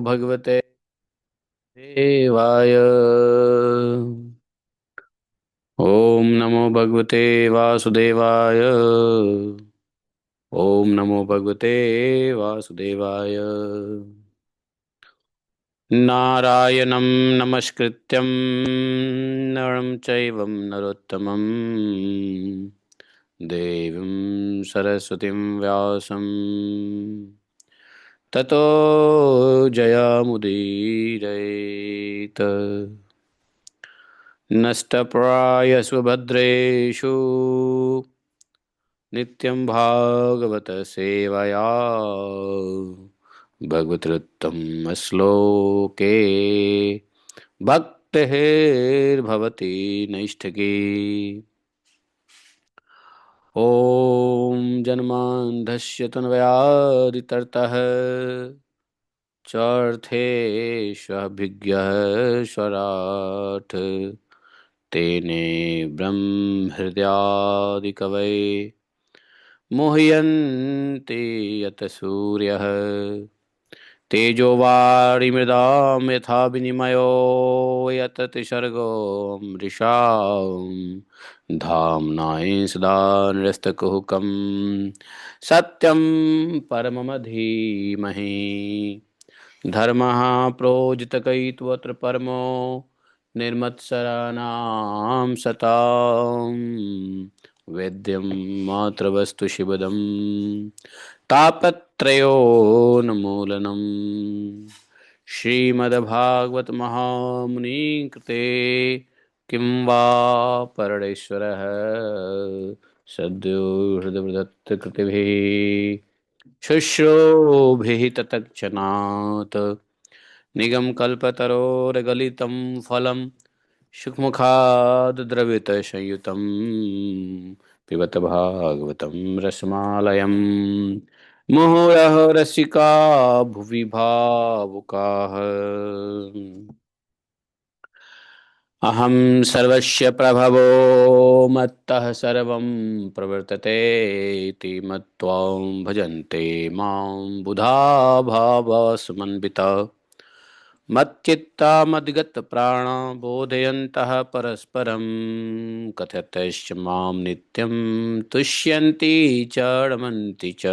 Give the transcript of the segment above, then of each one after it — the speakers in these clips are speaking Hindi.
भगवते देवाय। ओम नमो भगवते वासुदेवाय। ओम नमो भगवते वासुदेवाय। नारायणं नमस्कृत्यं नरं चैव नरोत्तमं देवीं सरस्वतीं व्यासं ततो जयमुदीरयेत्। नष्टप्रायस्व भद्रेषु नित्यं भागवत सेवया भगवतृत्तम श्लोके भक्तिर्भवति नैष्ठिकी। ॐ जन्मान्धस्य तन्वयादितरतः चर्थेष्वभिज्ञः स्वराट् तेने ब्रह्महृदयादिकवये मुह्यन्ति यत सूर्यः तेजोवारिमृदां यथा विनिमयो यतति सर्गो मृषा धाम्नाय सदा निरस्तकुहकं सत्यं परमं धीमहि। धर्मः प्रोजितकैत्वत्र परमो निर्मत्सराणां सतां वेद्यं मातृवस्तु शिवदं तापत्रयोन्मूलनम्। श्रीमद्भागवत महामुनि कृते किं वा परमेश्वरः सद्यो हृदयवदत्त कृतिभिः शुश्रूभिः ततक्षणात् निगमकल्पतरोर्गलितं फलं शुकमुखाद् द्रवितसंयुतं पिबत भागवतं रसमालयं मुहुरः रसिका भुवि भावुकाः। अहं सर्वस्य प्रभवो मत्तः सर्वं प्रवर्तते इति मत्वा भजन्ते मां बुधा भावसमन्विता मच्चित्ता मद्गतप्राणा बोधयन्तः परस्परं कथयतश्च मां नित्यं तुष्यन्ति च रमन्ति च।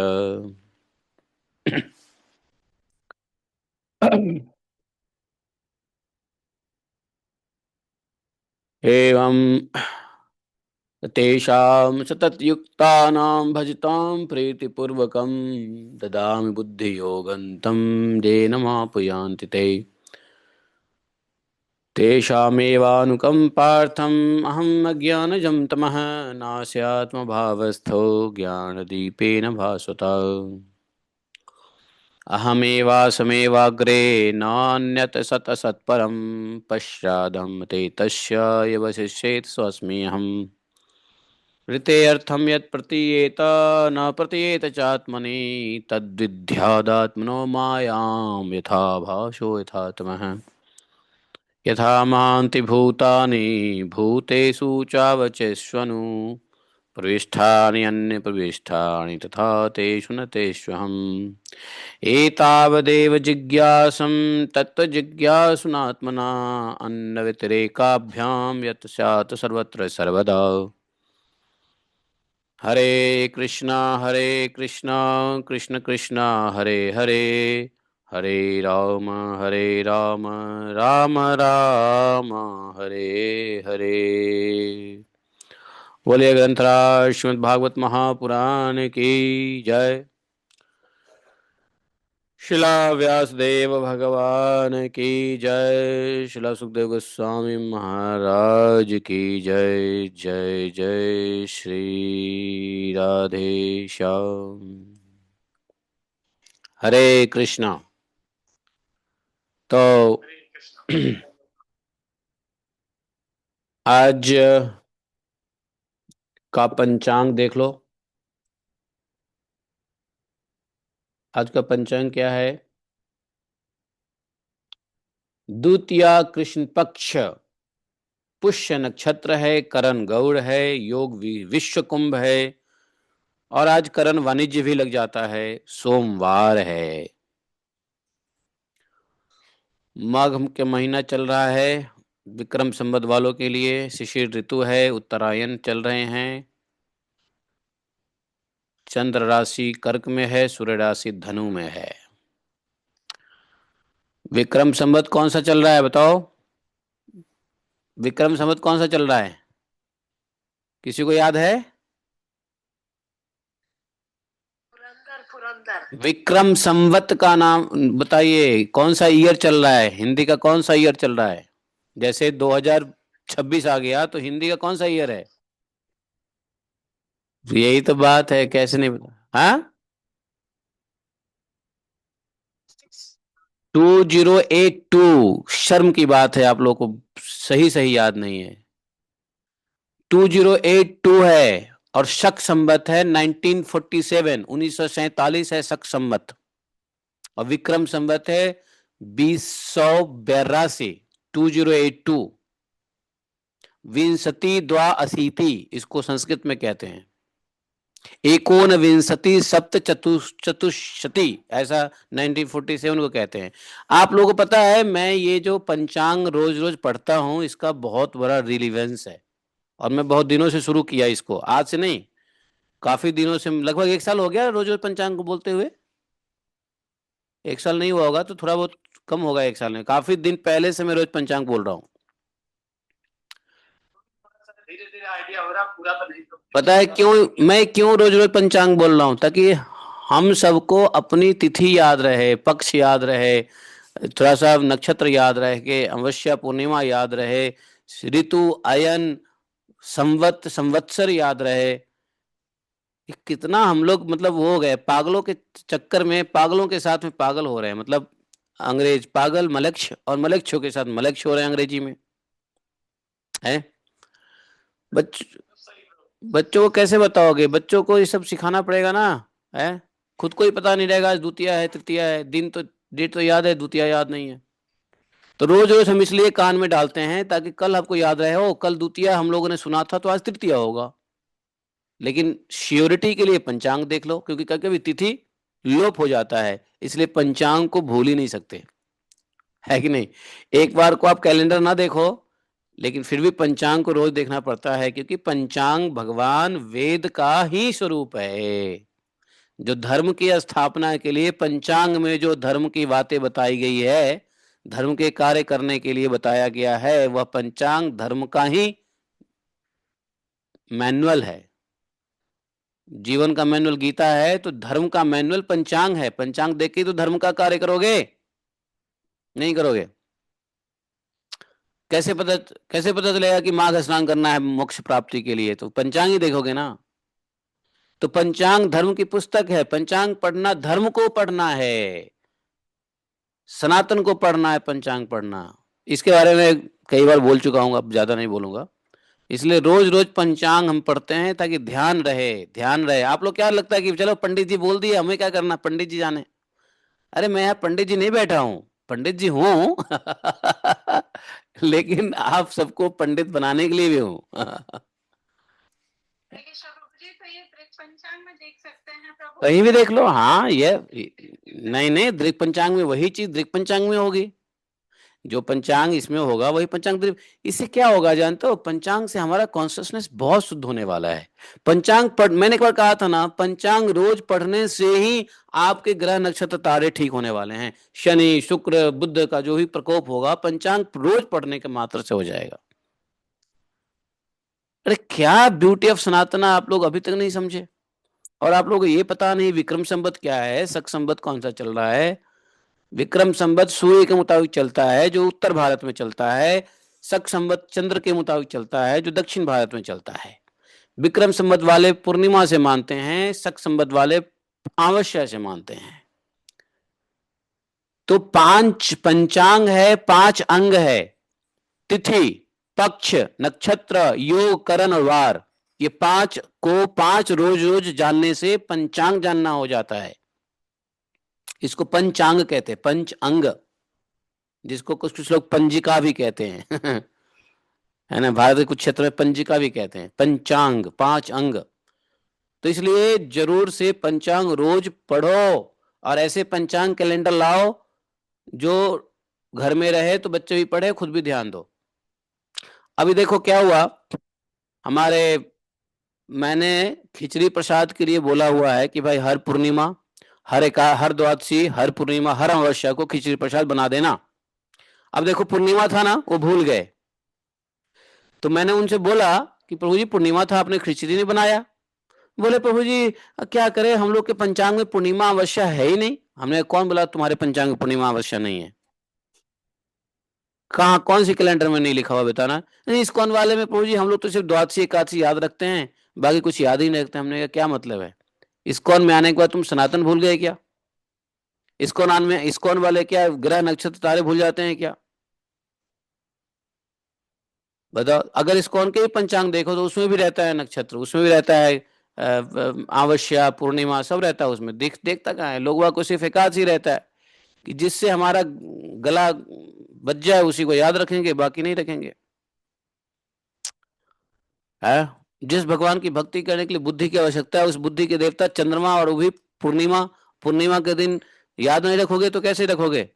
एवं तेषां सततयुक्तानां भजतां प्रीतिपूर्वकं ददामि बुद्धियोगं तं येन मापुयान्ति ते। तेषामेवानुकम्पार्थम् अहम् अज्ञानजं तमः नास्यात्मभावस्थो ज्ञानदीपेन भास्वता। अहमेवासमेवाग्रे नान्यत् सतसत्परं पश्चादहं ते तस्य यवशिष्येत् स्वस्मि अहम्। ऋतेऽर्थं यत् प्रतीयेत न प्रतीयेत चात्मनि तद्विद्यादात्मनो मायां यथा भासो यथात्मः। यथा मान्ति भूतानि भूतेषु चावचेष्वनु प्रविष्ठानि अन्यप्रविष्ठानि तथा तेषु न तेष्वहम्। एतावदेव जिज्ञासं तत्त्वजिज्ञासुनात्मना अन्यव्यतिरेकाभ्यां यत् स्यात् सर्वत्र सर्वदा। हरे कृष्णा कृष्ण कृष्णा हरे हरे हरे राम राम राम हरे हरे। बोलिए ग्रंथराज श्रीमद् भागवत महापुराण की जय। शिला व्यासदेव भगवान की जय। शिला सुखदेव गोस्वामी महाराज की जय। जय जय श्री राधे श्याम। हरे कृष्णा। तो आज का पंचांग देख लो। आज का पंचांग क्या है? द्वितीया कृष्ण पक्ष, पुष्य नक्षत्र है, करण गौड़ है, योग विश्व कुंभ है और आज करण वाणिज्य भी लग जाता है, सोमवार है। माघ के महीना चल रहा है विक्रम संवत वालों के लिए। शिशिर ऋतु है, उत्तरायण चल रहे हैं। चंद्र राशि कर्क में है, सूर्य राशि धनु में है। विक्रम संवत कौन सा चल रहा है बताओ? विक्रम संवत कौन सा चल रहा है? किसी को याद है? विक्रम संवत का नाम बताइए, कौन सा ईयर चल रहा है? हिंदी का कौन सा ईयर चल रहा है? जैसे 2026 आ गया तो हिंदी का कौन सा ईयर है? यही तो बात है, कैसे नहीं बता। हाँ, 2082। शर्म की बात है, आप लोग को सही सही याद नहीं है। 2082 है और शक संवत है 1947, 1947 है शक संवत। और विक्रम संवत है 2082, 2082। विंशति द्वा अशीति इसको संस्कृत में कहते हैं। एकोन विंशति सप्त चतुष्शती ऐसा 1947 को कहते हैं। आप लोगों को पता है, मैं ये जो पंचांग रोज रोज पढ़ता हूं इसका बहुत बड़ा रिलीवेंस है। और मैं बहुत दिनों से शुरू किया इसको, आज से नहीं, काफी दिनों से, लगभग 1 साल हो गया रोज रोज पंचांग को बोलते हुए। 1 साल नहीं हुआ होगा तो थोड़ा बहुत कम होगा, 1 साल में। काफी दिन पहले से मैं रोज पंचांग बोल रहा हूँ। धीरे धीरे आइडिया हो रहा, पूरा तो नहीं। पता है क्यों मैं क्यों रोज रोज पंचांग बोल रहा हूँ? ताकि हम सबको अपनी तिथि याद रहे, पक्ष याद रहे, थोड़ा सा नक्षत्र याद रहे, कि अमावस्या पूर्णिमा याद रहे, ऋतु अयन संवत संवत्सर याद रहे। कितना हम लोग मतलब वो हो गए पागलों के चक्कर में, पागलों के साथ में पागल हो रहे हैं। मतलब अंग्रेज पागल मलक्ष और मलक्षों के साथ मलक्ष हो रहे हैं अंग्रेजी में है। बच बच्चों को कैसे बताओगे? बच्चों को ये सब सिखाना पड़ेगा ना, है। खुद को ही पता नहीं रहेगा आज द्वितीया है तृतीया है, दिन तो डेट तो याद है, द्वितीया याद नहीं है। तो रोज रोज हम इसलिए कान में डालते हैं ताकि कल आपको याद रहे, हो कल द्वितीया हम लोगों ने सुना था तो आज तृतीया होगा। लेकिन श्योरिटी के लिए पंचांग देख लो, क्योंकि कभी कभी तिथि लोप हो जाता है, इसलिए पंचांग को भूल ही नहीं सकते, है कि नहीं। एक बार को आप कैलेंडर ना देखो, लेकिन फिर भी पंचांग को रोज देखना पड़ता है, क्योंकि पंचांग भगवान वेद का ही स्वरूप है। जो धर्म की स्थापना के लिए पंचांग में जो धर्म की बातें बताई गई है, धर्म के कार्य करने के लिए बताया गया है, वह पंचांग धर्म का ही मैनुअल है। जीवन का मैनुअल गीता है, तो धर्म का मैनुअल पंचांग है। पंचांग देख के तो धर्म का कार्य करोगे, नहीं करोगे। कैसे पता कैसे पता चलेगा कि माघ स्नान करना है मोक्ष प्राप्ति के लिए? तो पंचांग ही देखोगे ना। तो पंचांग धर्म की पुस्तक है, पंचांग पढ़ना धर्म को पढ़ना है, सनातन को पढ़ना है पंचांग पढ़ना। इसके बारे में कई बार बोल चुका हूं, अब ज्यादा नहीं बोलूंगा। इसलिए रोज रोज पंचांग हम पढ़ते हैं ताकि ध्यान रहे, ध्यान रहे। आप लोग क्या लगता है कि चलो पंडित जी बोल दिए, हमें क्या करना, पंडित जी जाने। अरे मैं यहाँ पंडित जी नहीं बैठा हूँ, पंडित जी हूँ लेकिन आप सबको पंडित बनाने के लिए भी हूँ कहीं भी देख लो। हाँ, ये नहीं नहीं, दृक पंचांग में वही चीज दृक पंचांग में होगी, जो पंचांग इसमें होगा वही पंचांग दृक। इससे क्या होगा जानते हो? पंचांग से हमारा कॉन्शियसनेस बहुत शुद्ध होने वाला है। पंचांग पढ़, मैंने एक बार कहा था ना, पंचांग रोज पढ़ने से ही आपके ग्रह नक्षत्र तारे ठीक होने वाले हैं। शनि शुक्र बुध का जो भी प्रकोप होगा, पंचांग रोज पढ़ने के मात्र से हो जाएगा। अरे क्या ब्यूटी ऑफ सनातना आप लोग अभी तक नहीं समझे? और आप लोगों को ये पता नहीं विक्रम संवत क्या है, शक संवत कौन सा चल रहा है। विक्रम संवत सूर्य के मुताबिक चलता है, जो उत्तर भारत में चलता है। शक संवत चंद्र के मुताबिक चलता है, जो दक्षिण भारत में चलता है। विक्रम संवत वाले पूर्णिमा से मानते हैं, शक संवत वाले अमावस्या से मानते हैं। तो 5 पंचांग है, 5 अंग है, तिथि पक्ष नक्षत्र योग करण और वार। ये 5 को 5 रोज रोज जानने से पंचांग जानना हो जाता है। इसको पंचांग कहते हैं, पंच अंग, जिसको कुछ कुछ लोग पंजिका भी कहते हैं है ना। भारत के कुछ क्षेत्र में पंजिका भी कहते हैं। पंचांग 5 अंग। तो इसलिए जरूर से पंचांग रोज पढ़ो, और ऐसे पंचांग कैलेंडर लाओ जो घर में रहे तो बच्चे भी पढ़े, खुद भी ध्यान दो। अभी देखो क्या हुआ हमारे, मैंने खिचड़ी प्रसाद के लिए बोला हुआ है कि भाई हर पूर्णिमा, हर द्वादशी, हर पूर्णिमा, हर अमावस्या को खिचड़ी प्रसाद बना देना। अब देखो पूर्णिमा था ना, वो भूल गए, तो मैंने उनसे बोला कि प्रभु जी पूर्णिमा था, आपने खिचड़ी नहीं बनाया। बोले प्रभु जी क्या करें, हम लोग के पंचांग में पूर्णिमा अवश्य है ही नहीं। हमने, कौन बोला तुम्हारे पंचांग में पूर्णिमा अवश्य नहीं है? कहाँ, कौन सी कैलेंडर में नहीं लिखा हुआ बताना। नहीं, इस्कॉन वाले में प्रभु जी हम लोग तो सिर्फ द्वादशी एकादशी याद रखते हैं, बाकी कुछ याद ही नहीं रखते। हमने कहा क्या मतलब है, इस्कॉन में आने के बाद तुम सनातन भूल गए क्या? इस्कॉन वाले क्या ग्रह नक्षत्र तारे भूल जाते हैं क्या? बताओ, अगर इस्कॉन के ही पंचांग देखो तो उसमें भी रहता है नक्षत्र, उसमें भी रहता है आवस्या पूर्णिमा सब रहता है उसमें। देखता कहाँ है, लोगों को सिर्फ एकादशी रहता है कि जिससे हमारा गला बच जाए उसी को याद रखेंगे, बाकी नहीं रखेंगे। है, जिस भगवान की भक्ति करने के लिए बुद्धि की आवश्यकता है, उस बुद्धि के देवता चंद्रमा, और वो भी पूर्णिमा। पूर्णिमा के दिन याद नहीं रखोगे तो कैसे रखोगे?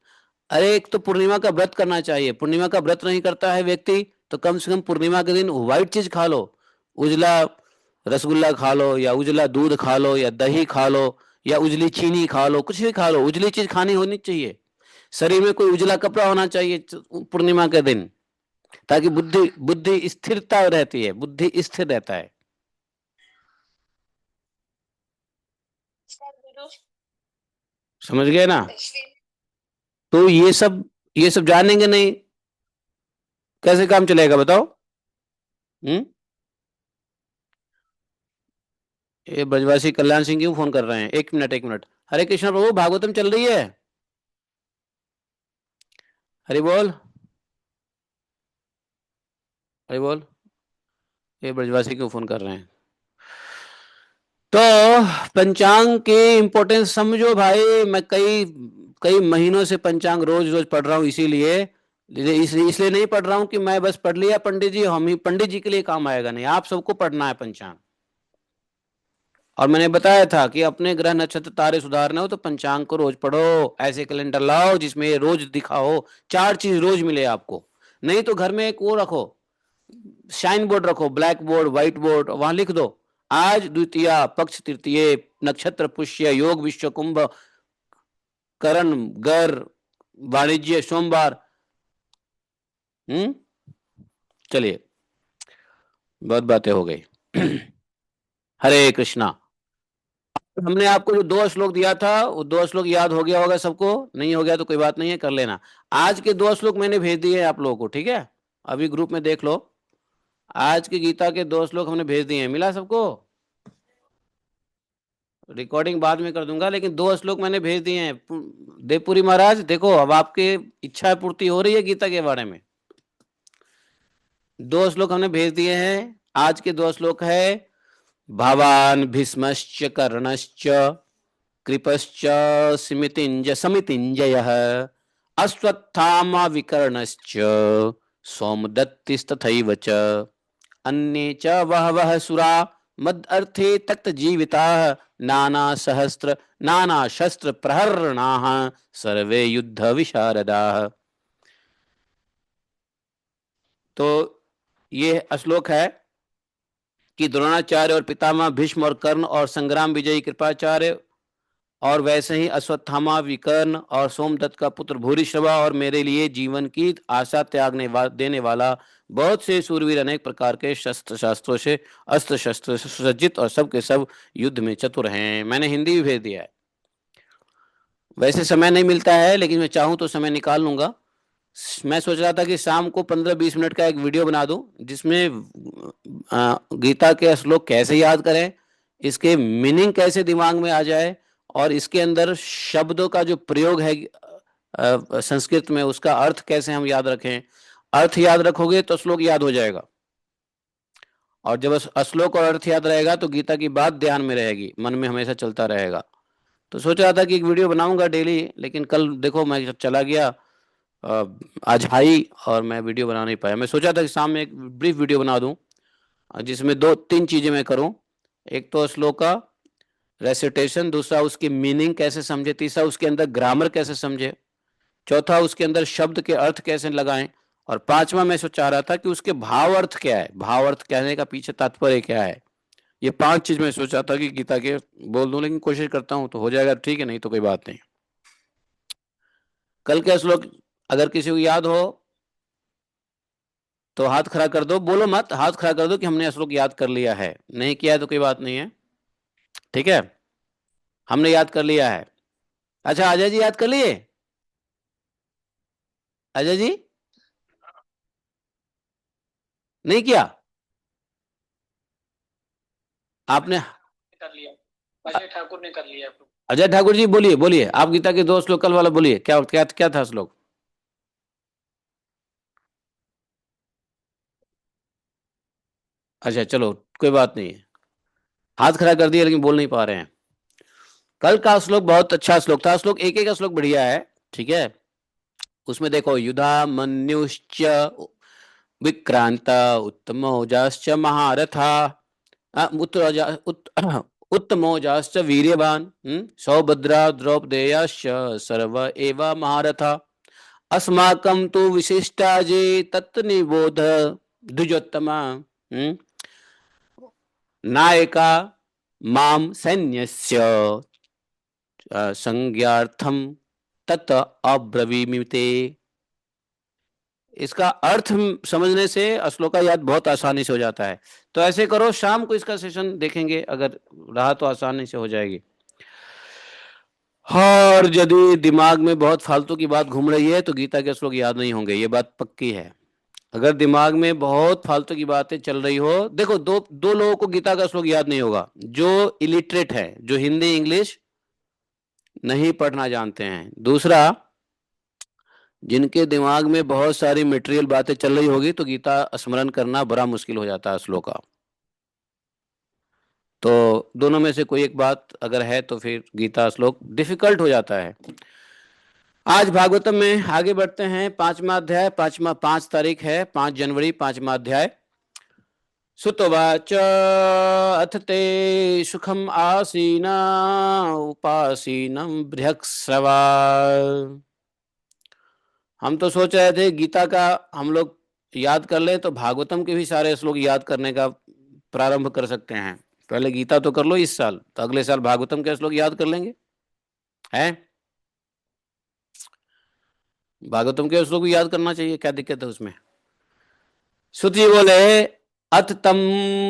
अरे एक तो पूर्णिमा का व्रत करना चाहिए, पूर्णिमा का व्रत नहीं करता है व्यक्ति, तो कम से कम पूर्णिमा के दिन व्हाइट चीज खा लो, उजला रसगुल्ला खा लो, या उजला दूध खा लो, या दही खा लो, या उजली चीनी खा लो, कुछ भी खा लो, उजली चीज खानी होनी चाहिए। शरीर में कोई उजला कपड़ा होना चाहिए पूर्णिमा के दिन, ताकि बुद्धि बुद्धि स्थिरता रहती है, बुद्धि स्थिर रहता है। समझ गए ना? तो ये सब जानेंगे नहीं, कैसे काम चलेगा बताओ? हम्म। ये ब्रजवासी कल्याण सिंह क्यों फोन कर रहे हैं? एक मिनट, एक मिनट। हरे कृष्ण प्रभु, भागवतम चल रही है? हरि बोल, हरि बोल। ये ब्रजवासी क्यों फोन कर रहे हैं? तो पंचांग की इंपॉर्टेंस समझो भाई। मैं कई कई महीनों से पंचांग रोज रोज पढ़ रहा हूँ, इसीलिए इसलिए नहीं पढ़ रहा हूँ कि मैं बस पढ़ लिया पंडित जी, हम ही पंडित जी के लिए काम आएगा नहीं, आप सबको पढ़ना है पंचांग। और मैंने बताया था कि अपने ग्रह नक्षत्र तारे सुधारने हो तो पंचांग को रोज पढ़ो, ऐसे कैलेंडर लाओ जिसमें ये रोज दिखा हो, चार चीज रोज मिले आपको। नहीं तो घर में एक वो रखो, शाइन बोर्ड रखो, ब्लैक बोर्ड, व्हाइट बोर्ड, वहां लिख दो आज द्वितीया, पक्ष तृतीय, नक्षत्र पुष्य, योग विश्व कुंभ, करण गर, वाणिज्य सोमवार। हम्म। चलिए, बहुत बातें हो गई। हरे कृष्णा। हमने आपको जो दो श्लोक दिया था, वो दो श्लोक याद हो गया होगा सबको, नहीं हो गया तो कोई बात नहीं है, कर लेना। आज के दो श्लोक मैंने भेज दिए हैं आप लोगों को, ठीक है? अभी ग्रुप में देख लो, आज की गीता के दो श्लोक हमने भेज दिए हैं, मिला सबको? रिकॉर्डिंग बाद में कर दूंगा, लेकिन दो श्लोक मैंने भेज दिए हैं। देवपुरी महाराज देखो, अब आपके इच्छा पूर्ति हो रही है गीता के बारे में। दो श्लोक हमने भेज दिए हैं। आज के दो श्लोक है, भवान भीष्मश्च कर्णश्च कृपश्च समितिञ्जयः अश्वत्थामा विकर्णश्च सौमदत्तिस्तथैव च अन्ये च बहवः सुरा मदर्थे तक्त जीविताः नाना शस्त्र प्रहरणाः सर्वे युद्ध विशारदाः। तो ये श्लोक है कि द्रोणाचार्य और पितामह भीष्म और कर्ण और संग्राम विजयी कृपाचार्य, और वैसे ही अश्वत्थामा विकर्ण और सोमदत्त का पुत्र भूरिश्रवा, और मेरे लिए जीवन की आशा त्यागने देने वाला बहुत से सूरवीर अनेक प्रकार के शस्त्र शास्त्रों से अस्त्र शस्त्र से सुसज्जित, और सब के सब युद्ध में चतुर हैं। मैंने हिंदी भी भेज दिया है। वैसे समय नहीं मिलता है, लेकिन मैं चाहूँ तो समय निकाल लूंगा। मैं सोच रहा था कि शाम को 15-20 मिनट का एक वीडियो बना दूं, जिसमें गीता के श्लोक कैसे याद करें, इसके मीनिंग कैसे दिमाग में आ जाए, और इसके अंदर शब्दों का जो प्रयोग है संस्कृत में, उसका अर्थ कैसे हम याद रखें। अर्थ याद रखोगे तो श्लोक याद हो जाएगा, और जब श्लोक और अर्थ याद रहेगा तो गीता की बात ध्यान में रहेगी, मन में हमेशा चलता रहेगा। तो सोच रहा था कि एक वीडियो बनाऊंगा डेली, लेकिन कल देखो मैं जब चला गया, अ, आज आई और मैं वीडियो बना नहीं पाया। मैं सोचा था कि शाम में एक ब्रीफ वीडियो बना दूं, जिसमें दो तीन चीजें मैं करूं। एक तो श्लोक का रेसिटेशन, दूसरा उसकी मीनिंग कैसे समझे, तीसरा उसके अंदर ग्रामर कैसे समझे। चौथा उसके अंदर शब्द के अर्थ कैसे लगाएं, और पांचवा मैं सोचा रहा था कि उसके भाव अर्थ क्या है, भाव अर्थ कहने का पीछे तात्पर्य क्या है। ये पांच चीज मैं सोचा था कि गीता के बोल दूं, लेकिन कोशिश करता हूं तो हो जाएगा, ठीक है, नहीं तो कोई बात नहीं। कल का श्लोक अगर किसी को याद हो तो हाथ खड़ा कर दो, बोलो मत, हाथ खड़ा कर दो कि हमने श्लोक याद कर लिया है, नहीं किया है तो कोई बात नहीं है, ठीक है, हमने याद कर लिया है। अच्छा अजय जी याद कर लिए? अजय जी नहीं किया आपने? कर लिया, अजय ठाकुर ने कर लिया। अजय ठाकुर जी बोलिए, बोलिए आप गीता के दो श्लोक कल वाला बोलिए, क्या क्या क्या था श्लोक? अच्छा चलो कोई बात नहीं है, हाथ खड़ा कर दिया लेकिन बोल नहीं पा रहे हैं। कल का श्लोक बहुत अच्छा श्लोक था, श्लोक एक का श्लोक बढ़िया है, ठीक है। उसमें देखो, युधा मन्युश्च विक्रांत उत्तमौजाश्च महारथा, उत्तमौजाश्च वीर्यवान, सौभद्रा द्रौपदेयाश्च सर्व एव महारथा, अस्माकं तु विशिष्टाजे तत्निबोध द्विजोत्तमा, नायका माम सैन्यस्य संज्ञार्थम तत् अब्रवीमिते। इसका अर्थ समझने से श्लोक का याद बहुत आसानी से हो जाता है। तो ऐसे करो, शाम को इसका सेशन देखेंगे, अगर रहा तो आसानी से हो जाएगी। और यदि दिमाग में बहुत फालतू की बात घूम रही है तो गीता के श्लोक याद नहीं होंगे, ये बात पक्की है। अगर दिमाग में बहुत फालतू की बातें चल रही हो, देखो दो दो लोगों को गीता का श्लोक याद नहीं होगा, जो इलिटरेट है, जो हिंदी इंग्लिश नहीं पढ़ना जानते हैं। दूसरा, जिनके दिमाग में बहुत सारी मटेरियल बातें चल रही होगी तो गीता स्मरण करना बड़ा मुश्किल हो जाता है श्लोक का। तो दोनों में से कोई एक बात अगर है तो फिर गीता श्लोक डिफिकल्ट हो जाता है। आज भागवतम में आगे बढ़ते हैं, पांचवा अध्याय, 5 तारीख है, 5 जनवरी, 5वां अध्याय। सुतवाच अथ ते सुखम आसीना उपासीनम बृहस्रवा। हम तो सोच रहे थे गीता का हम लोग याद कर लें तो भागवतम के भी सारे श्लोक याद करने का प्रारंभ कर सकते हैं। पहले गीता तो कर लो इस साल, तो अगले साल भागवतम के श्लोक याद कर लेंगे, हैं? भागवतम के श्लोक भी याद करना चाहिए, क्या दिक्कत है उसमें? सुत जी बोले, अथ तम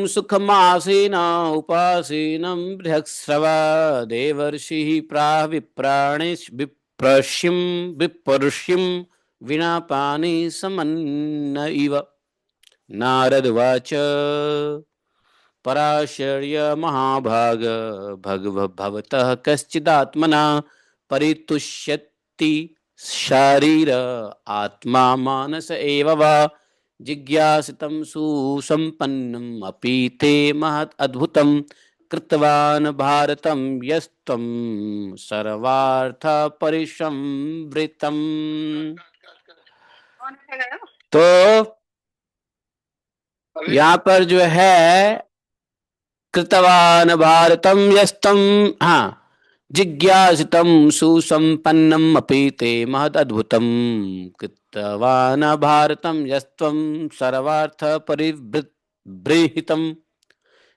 सुखमासीन उपासीनम बृहस्रवा देवर्षि प्राह विप्राणिश विप्रशिम विपर्षिम विना पानी समन्न इव। नारद वाच पराशर्य महाभाग भगवतः कश्चिदात्मना परितुष्यति शारीर आत्मा मानस एव वा जिज्ञासितं सुसंपन्नम् अपि ते महत् अद्भुतं कृतवान् भारतं यस्त्वं सर्वार्थ परिसंवृतम्। तो यहाँ पर जो है, कृतवान भारतम यस्तम, हाँ, जिज्ञासितम सुसंपन्नम अपि ते महद अद्भुतम कृतवान भारतम यस्तम सर्वार्थ परिबृहितम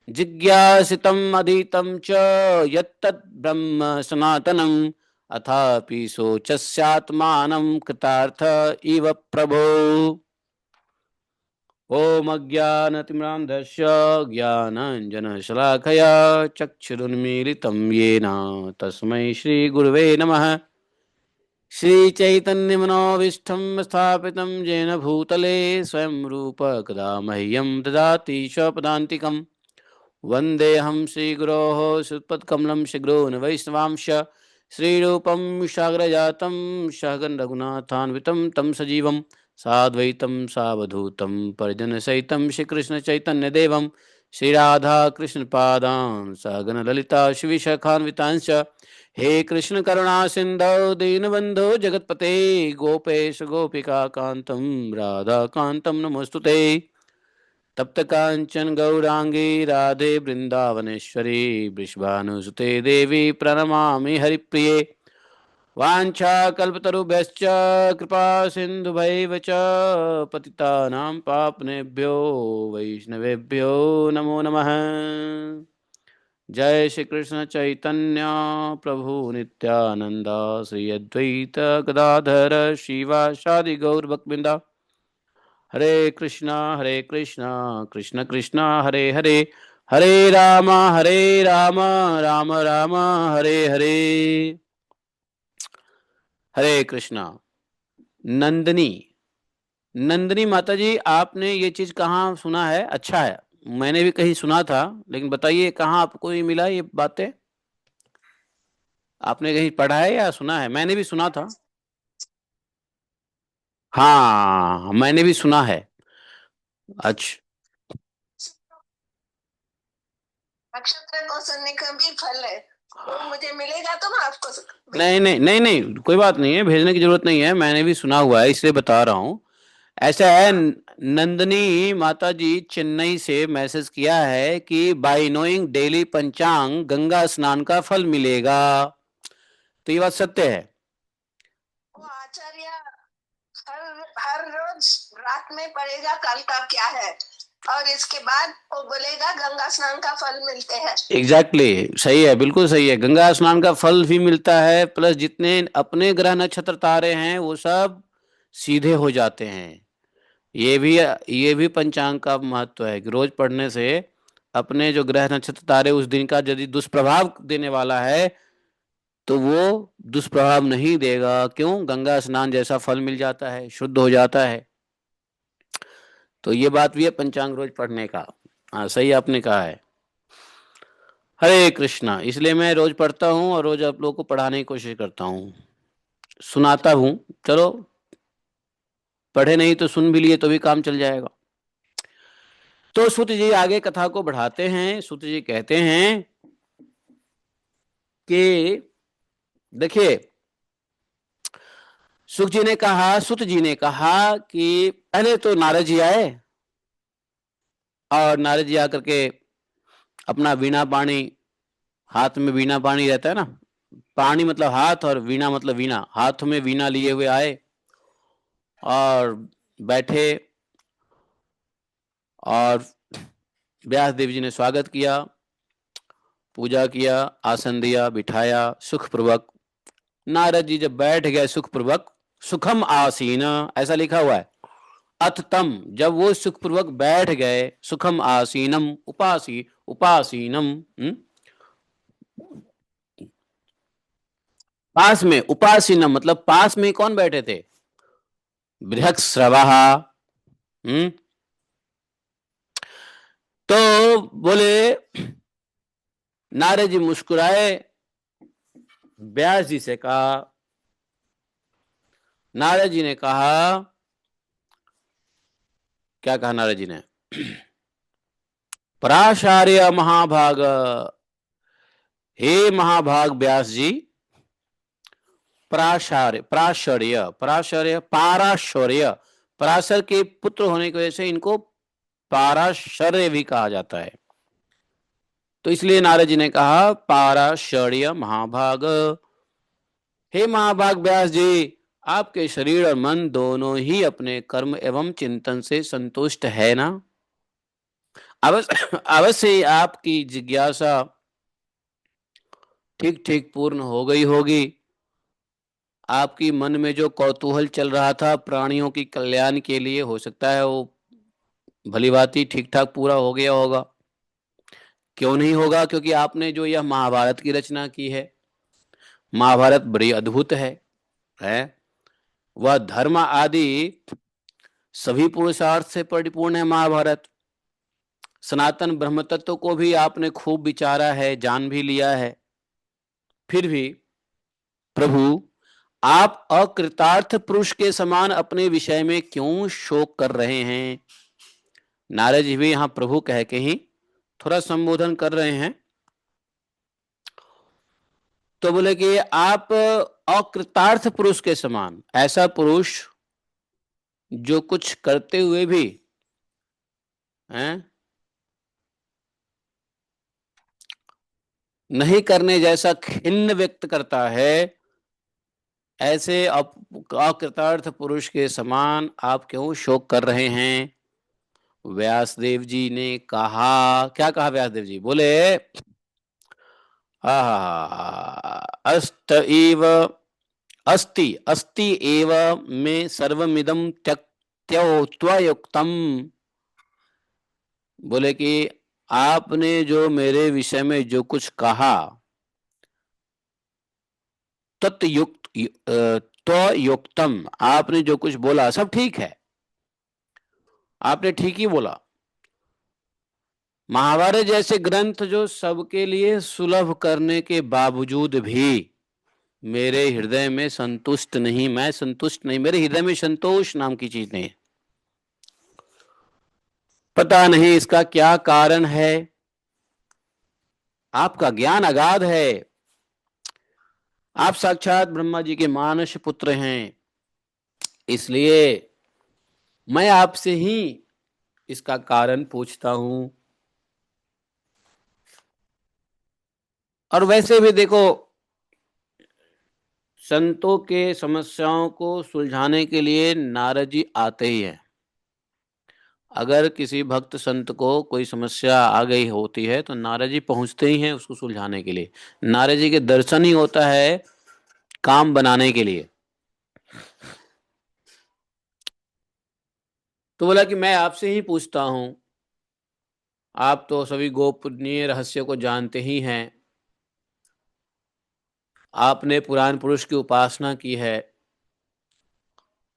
जिज्ञासितम अधीतम च यत्तत् ब्रह्म सनातनम अथापि शोचस्यात्मानं कृतार्थ इव प्रभो। ओम अज्ञानतिमिरान्धस्य ज्ञानाञ्जनशलाकया चक्षुरुन्मीलितं येन तस्मै श्रीगुरुवे नमः। श्रीचैतन्यमनोभीष्टं स्थापितं येन भूतले स्वयं रूप कदा मह्यं ददाति स्वपदान्तिकं। वन्देऽहं श्रीगुरोः श्रीयुतपदकमलं श्रीगुरून् वैष्णवांश श्रीरूपं साग्रजातं सहगण रघुनाथान्वितं तं सजीवं साद्वैतं सावधूतं परिजनसहितं श्रीकृष्णचैतन्यदेवं श्रीराधाकृष्णपादान् सहगण ललिता श्रीविशाखान्वितांश्च। हे कृष्ण करुणा सिन्धौ दीनबन्धो जगत्पते गोपेश गोपिकान्तं राधाकान्तं नमोऽस्तुते। तप्त कांचन गौरांगी राधे वृंदावनेश्वरी वृषभानुसुते देवी प्रणमामि हरिप्रिये। वाञ्छा कल्पतरुभ्यश्च कृपा सिन्धुभैव च पतितानां पावनेभ्यो वैष्णवेभ्यो नमो नमः। जय श्री कृष्ण चैतन्य प्रभु नित्यानंद श्री अद्वैत गदाधर शिवासादि गौर भक्तवृंदा। हरे कृष्णा कृष्ण कृष्ण हरे हरे, हरे राम राम राम हरे हरे। हरे कृष्णा। नंदनी, नंदनी माता जी, आपने ये चीज कहाँ सुना है? अच्छा है, मैंने भी कहीं सुना था, लेकिन बताइए कहाँ आपको ये मिला ये बातें? आपने कहीं पढ़ा है या सुना है? मैंने भी सुना था। हाँ, मैंने भी सुना है। अच्छा। नक्षत्र को सुनने का भी फल है, वो मुझे मिलेगा तो मैं आपको नहीं नहीं नहीं नहीं, कोई बात नहीं है, भेजने की जरूरत नहीं है, मैंने भी सुना हुआ है, इसलिए बता रहा हूँ। ऐसा है, नंदनी माता जी चेन्नई से मैसेज किया है कि बाय नोइंग डेली पंचांग गंगा स्नान का फल मिलेगा। तो ये बात सत्य है। वो आचार्य हर हर रोज रात में पढ़ेगा कल का क्या है, और इसके बाद वो बोलेगा गंगा स्नान का फल मिलते हैं। एग्जैक्टली सही है, बिल्कुल सही है। गंगा स्नान का फल भी मिलता है, प्लस जितने अपने ग्रह नक्षत्र तारे हैं वो सब सीधे हो जाते हैं। ये भी पंचांग का महत्व है कि रोज पढ़ने से अपने जो ग्रह नक्षत्र तारे उस दिन का यदि दुष्प्रभाव देने वाला है तो वो दुष्प्रभाव नहीं देगा। क्यों? गंगा स्नान जैसा फल मिल जाता है, शुद्ध हो जाता है। तो ये बात भी है पंचांग रोज पढ़ने का। हाँ, सही आपने कहा है। हरे कृष्णा। इसलिए मैं रोज पढ़ता हूँ और रोज आप लोगों को पढ़ाने की कोशिश करता हूँ, सुनाता हूँ। चलो, पढ़े नहीं तो सुन भी लिए तो भी काम चल जाएगा। तो सूत जी आगे कथा को बढ़ाते हैं। सूत जी कहते हैं कि देखिए, सुत जी ने कहा कि पहले तो नारद जी आए, और नारद जी आकर के अपना वीणा पाणी, हाथ में वीणा पाणी रहता है ना, पाणी मतलब हाथ और वीणा मतलब वीणा, हाथ में वीणा लिए हुए आए और बैठे, और व्यास देव जी ने स्वागत किया, पूजा किया, आसन दिया, बिठाया सुखपूर्वक। नारद जी जब बैठ गए सुखपूर्वक, सुखम आसीन ऐसा लिखा हुआ है, अथ तम, जब वो सुखपूर्वक बैठ गए, सुखम आसीनम उपासीनम, पास में, उपासीनम मतलब पास में कौन बैठे थे? बृहस्रवा। हम्म तो बोले, नारद जी मुस्कुराए, व्यास जी से कहा, नारद जी ने कहा, क्या कहा नारद जी ने? पराशार्य महाभाग, हे महाभाग व्यास जी, पराशार्य, पाराशौर्य, पराशर के पुत्र होने की वजह से इनको पाराशर्य भी कहा जाता है। तो इसलिए नारद जी ने कहा, पाराशर्य महाभाग, हे महाभाग व्यास जी, आपके शरीर और मन दोनों ही अपने कर्म एवं चिंतन से संतुष्ट है ना? अवश्य अवश्य आपकी जिज्ञासा ठीक ठीक पूर्ण हो गई होगी। आपकी मन में जो कौतूहल चल रहा था प्राणियों की कल्याण के लिए, हो सकता है वो भली भांति ठीक ठाक पूरा हो गया होगा। क्यों नहीं होगा? क्योंकि आपने जो यह महाभारत की रचना की है, महाभारत बड़ी अद्भुत है। वह धर्म आदि सभी पुरुषार्थ से परिपूर्ण है महाभारत। सनातन ब्रह्म तत्व को भी आपने खूब विचारा है, जान भी लिया है। फिर भी प्रभु, आप अकृतार्थ पुरुष के समान अपने विषय में क्यों शोक कर रहे हैं? नारद जी भी यहां प्रभु कह के ही थोड़ा संबोधन कर रहे हैं। तो बोले कि आप अकृतार्थ पुरुष के समान, ऐसा पुरुष जो कुछ करते हुए भी हैं, नहीं करने जैसा खिन्न व्यक्त करता है, ऐसे अकृतार्थ पुरुष के समान आप क्यों शोक कर रहे हैं? व्यासदेव जी ने कहा, क्या कहा व्यासदेव जी? बोले अस्त एव अस्ति अस्ति एव में सर्वमिदं त्यक्त्योक्तम। बोले कि आपने जो मेरे विषय में जो कुछ कहा, तत्युक्त त्वयुक्तम, आपने जो कुछ बोला सब ठीक है, आपने ठीक ही बोला। महाभारत जैसे ग्रंथ जो सबके लिए सुलभ करने के बावजूद भी मेरे हृदय में संतुष्ट नहीं, मैं संतुष्ट नहीं, मेरे हृदय में संतोष नाम की चीज नहीं। पता नहीं इसका क्या कारण है। आपका ज्ञान अगाध है, आप साक्षात ब्रह्मा जी के मानस पुत्र हैं, इसलिए मैं आपसे ही इसका कारण पूछता हूं। और वैसे भी देखो, संतों के समस्याओं को सुलझाने के लिए नारद जी आते ही हैं। अगर किसी भक्त संत को कोई समस्या आ गई होती है तो नारद जी पहुंचते ही हैं उसको सुलझाने के लिए। नारद जी के दर्शन ही होता है काम बनाने के लिए। तो बोला कि मैं आपसे ही पूछता हूं, आप तो सभी गोपनीय रहस्य को जानते ही हैं, आपने पुराण पुरुष की उपासना की है।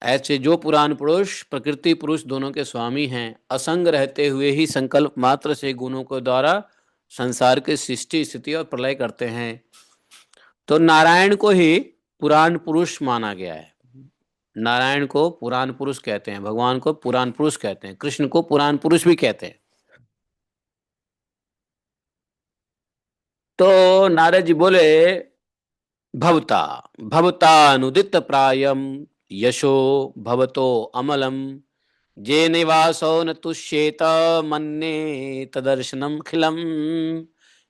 ऐसे जो पुराण पुरुष प्रकृति पुरुष दोनों के स्वामी हैं, असंग रहते हुए ही संकल्प मात्र से गुणों के द्वारा संसार के सृष्टि स्थिति और प्रलय करते हैं, तो नारायण को ही पुराण पुरुष माना गया है। नारायण को पुराण पुरुष कहते हैं, भगवान को पुराण पुरुष कहते हैं, कृष्ण को पुराण पुरुष भी कहते हैं। तो नारद जी बोले भवता भवतानुदित प्रायम यशो भवतो अमलम जे निवासो न तुष्येत मन्ये तदर्शनम खिलम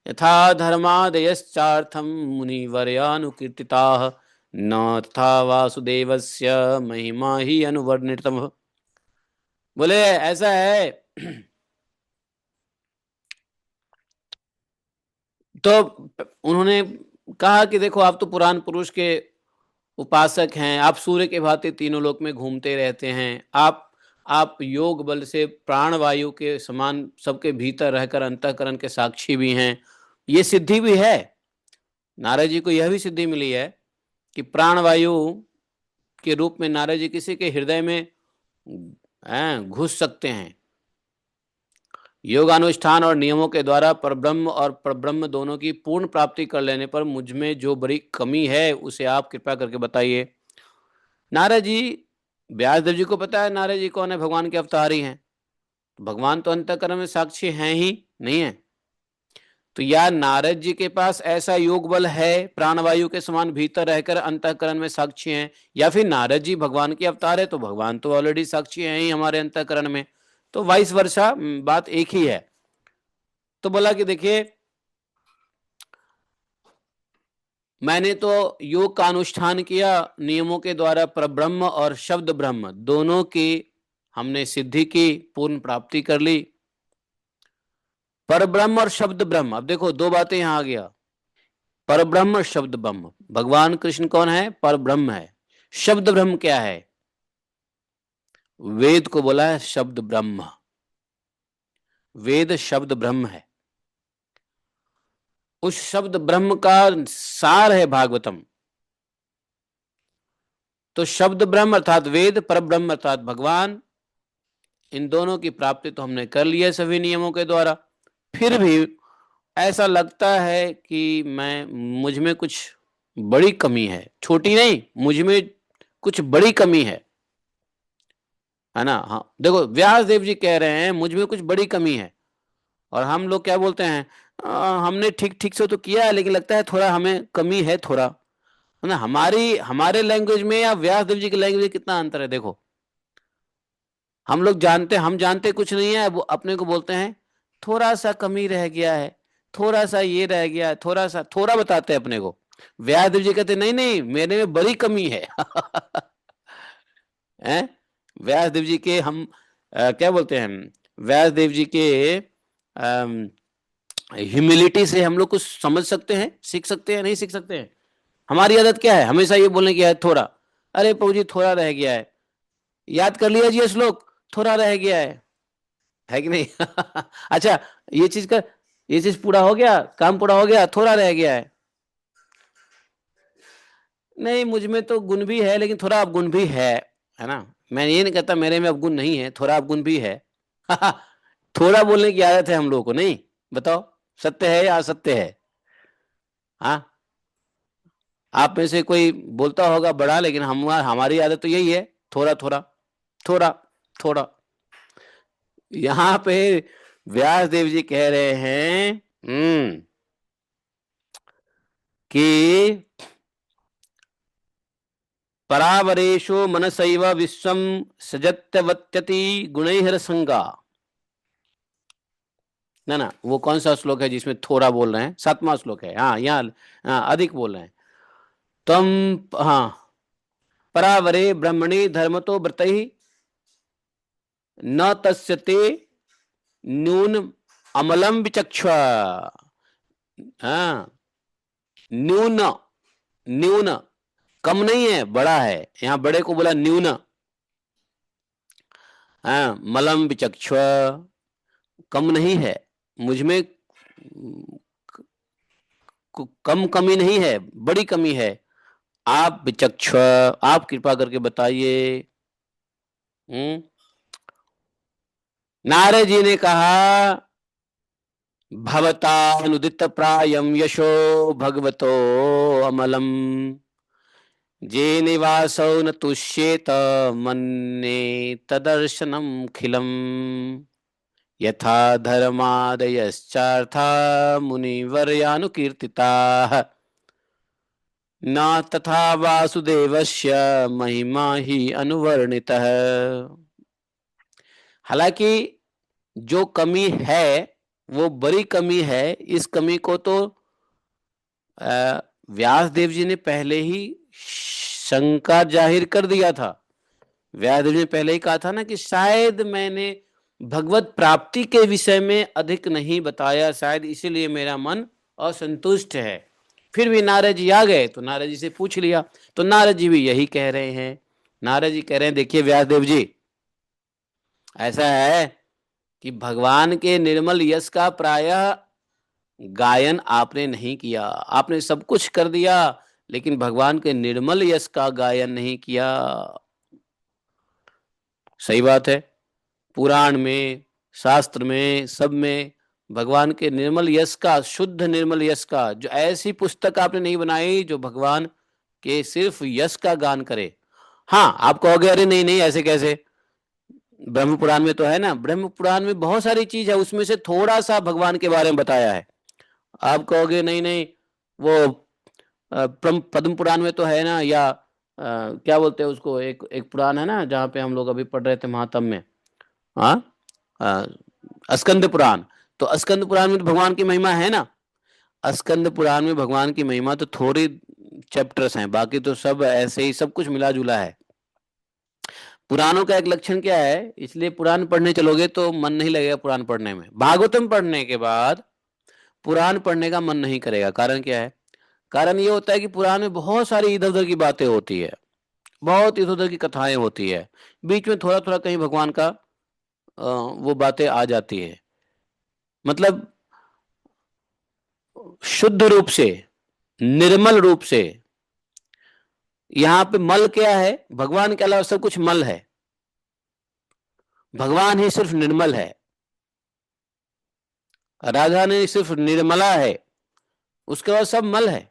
यथा धर्मादयश्चार्थम मुनिवर्यानुकीर्तिताः न तथा वासुदेवस्य महिमा ही अनुवर्णितम। बोले ऐसा है। तो उन्होंने कहा कि देखो आप तो पुराण पुरुष के उपासक हैं, आप सूर्य के भांति तीनों लोक में घूमते रहते हैं, आप योग बल से प्राणवायु के समान सबके भीतर रहकर अंतःकरण के साक्षी भी हैं, ये सिद्धि भी है। नारद जी को यह भी सिद्धि मिली है कि प्राणवायु के रूप में नारद जी किसी के हृदय में घुस सकते हैं। योगानुष्ठान और नियमों के द्वारा परब्रह्म और परब्रह्म दोनों की पूर्ण प्राप्ति कर लेने पर मुझ में जो बड़ी कमी है उसे आप कृपा करके बताइए। नारद जी, व्यासदेव जी को पता है नारद जी कौन है, भगवान के अवतार ही हैं। भगवान तो अंतःकरण में साक्षी हैं ही नहीं है, तो या नारद जी के पास ऐसा योग बल है प्राणवायु के समान भीतर रहकर अंतःकरण में साक्षी हैं, या फिर नारद जी भगवान के अवतार है तो भगवान तो ऑलरेडी साक्षी हैं ही हमारे अंतःकरण में। तो वाइस वर्षा बात एक ही है। तो बोला कि देखिए मैंने तो योग का अनुष्ठान किया, नियमों के द्वारा परब्रह्म और शब्द ब्रह्म दोनों की हमने सिद्धि की, पूर्ण प्राप्ति कर ली। परब्रह्म और शब्द ब्रह्म, अब देखो दो बातें यहां आ गया, परब्रह्म शब्द ब्रह्म। भगवान कृष्ण कौन है? परब्रह्म है। शब्द ब्रह्म क्या है? वेद को बोला है शब्द ब्रह्म, वेद शब्द ब्रह्म है। उस शब्द ब्रह्म का सार है भागवतम। तो शब्द ब्रह्म अर्थात वेद, परब्रह्म अर्थात भगवान, इन दोनों की प्राप्ति तो हमने कर ली है सभी नियमों के द्वारा। फिर भी ऐसा लगता है कि मुझ में कुछ बड़ी कमी है, छोटी नहीं, मुझ में कुछ बड़ी कमी है ना। हाँ देखो व्यास देव जी कह रहे हैं मुझ में कुछ बड़ी कमी है, और हम लोग क्या बोलते हैं, हमने ठीक ठीक से तो किया है लेकिन लगता है थोड़ा हमें कमी है थोड़ा, है ना। हमारे लैंग्वेज में या व्यास देव जी की लैंग्वेज में कितना अंतर है देखो। हम जानते कुछ नहीं है, वो अपने को बोलते हैं थोड़ा सा कमी रह गया है, थोड़ा सा ये रह गया है, थोड़ा बताते हैं अपने को। व्यासदेव जी कहते नहीं नहीं, मेरे में बड़ी कमी है। हैं? व्यासदेव जी के हम क्या बोलते हैं, व्यासदेव जी के ह्यूमिलिटी से हम लोग कुछ समझ सकते हैं, सीख सकते हैं, नहीं सीख सकते हैं? हमारी आदत क्या है, हमेशा ये बोलने की है थोड़ा। अरे प्रभु जी थोड़ा रह गया है, याद कर लिया जी ये श्लोक, थोड़ा रह गया है कि नहीं? अच्छा, ये चीज का, ये चीज पूरा हो गया, काम पूरा हो गया, थोड़ा रह गया है। नहीं, मुझ में तो गुण भी है, लेकिन थोड़ा अवगुण भी है ना? मैं ये नहीं कहता मेरे में अवगुण नहीं है, थोड़ा अवगुण भी है। थोड़ा बोलने की आदत है हम लोगों को, नहीं? बताओ, सत्य है या असत्य है? हाँ, आप में से कोई बोलता होगा बड़ा, लेकिन हमारी आदत तो यही है, थोड़ा थोड़ा थोड़ा थोड़ा। यहाँ पे व्यास देव जी कह रहे हैं कि परावरेशो मनसैव विश्वम सजत्यवत्यति गुणैर् संगा। ना ना, वो कौन सा श्लोक है जिसमें थोड़ा बोल रहे हैं? 7वां श्लोक है। हाँ, यहाँ हाँ, अधिक बोल रहे हैं। तम, हाँ, परावरे ब्रह्मणि धर्मतो व्रतैः न तस्यते न्यून अमलम विचक्ष। हाँ, न्यून, न्यून, कम नहीं है, बड़ा है। यहाँ बड़े को बोला न्यून। हाँ, मलम विचक्ष, कम नहीं है मुझ में, कम कमी नहीं है, बड़ी कमी है। आप विचक्ष, आप कृपा करके बताइए। नारद जी ने कहा, भवतानुदित प्रायम यशो भगवतो अमलम जे निवासौ न तुष्येत मन्ये तदर्शनम खिलम यथा धर्मादयश्चार्था मुनिवर्यानुकीर्तिताः न तथा वासुदेवस्य महिमा ही अनुवर्णितः। हालांकि जो कमी है वो बड़ी कमी है, इस कमी को तो व्यास देव जी ने पहले ही शंका जाहिर कर दिया था। व्यास देव जी ने पहले ही कहा था ना कि शायद मैंने भगवत प्राप्ति के विषय में अधिक नहीं बताया, शायद इसीलिए मेरा मन असंतुष्ट है। फिर भी नारद जी आ गए तो नारद जी से पूछ लिया, तो नारद जी भी यही कह रहे हैं। नारद जी कह रहे हैं, देखिए व्यासदेव जी, ऐसा है कि भगवान के निर्मल यश का प्रायः गायन आपने नहीं किया, आपने सब कुछ कर दिया, लेकिन भगवान के निर्मल यश का गायन नहीं किया। सही बात है, पुराण में, शास्त्र में, सब में भगवान के निर्मल यश का, शुद्ध निर्मल यश का, जो ऐसी पुस्तक आपने नहीं बनाई जो भगवान के सिर्फ यश का गान करे। हाँ, आप कहोगे अरे नहीं नहीं, ऐसे कैसे, ब्रह्म पुराण में तो है ना, ब्रह्म पुराण में बहुत सारी चीज है, उसमें से थोड़ा सा भगवान के बारे में बताया है। आप कहोगे नहीं नहीं, वो पद्म पुराण में तो है ना, या क्या बोलते हैं उसको, एक एक पुराण है ना जहाँ पे हम लोग अभी पढ़ रहे थे महात्म में, हाँ, स्कंद पुराण। तो स्कंद पुराण में तो भगवान की महिमा है ना। स्कंद पुराण में भगवान की महिमा तो थोड़ी चैप्टर्स हैं, बाकी तो सब ऐसे ही सब कुछ मिला जुला है। पुराणों का एक लक्षण क्या है, इसलिए पुराण पढ़ने चलोगे तो मन नहीं लगेगा पुराण पढ़ने में। भागवतम पढ़ने के बाद पुराण पढ़ने का मन नहीं करेगा। कारण क्या है? कारण ये होता है कि पुराण में बहुत सारी इधर उधर की बातें होती है, बहुत इधर उधर की कथाएं होती है, बीच में थोड़ा थोड़ा कहीं भगवान का वो बातें आ जाती है। मतलब शुद्ध रूप से, निर्मल रूप से, यहाँ पे मल क्या है? भगवान के अलावा सब कुछ मल है, भगवान ही सिर्फ निर्मल है, राधा ने सिर्फ निर्मला है, उसके बाद सब मल है।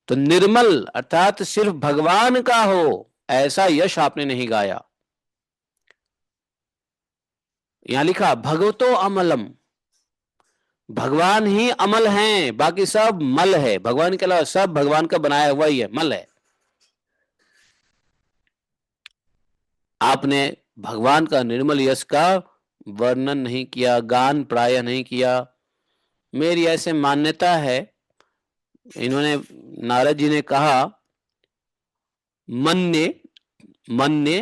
तो निर्मल अर्थात सिर्फ भगवान का हो ऐसा यश आपने नहीं गाया। यहां लिखा भगवतो अमलम, भगवान ही अमल हैं, बाकी सब मल है, भगवान के अलावा सब भगवान का बनाया हुआ ही है, मल है। आपने भगवान का निर्मल यश का वर्णन नहीं किया, गान प्राय नहीं किया, मेरी ऐसे मान्यता है, इन्होंने नारद जी ने कहा, मन्ये मन्ये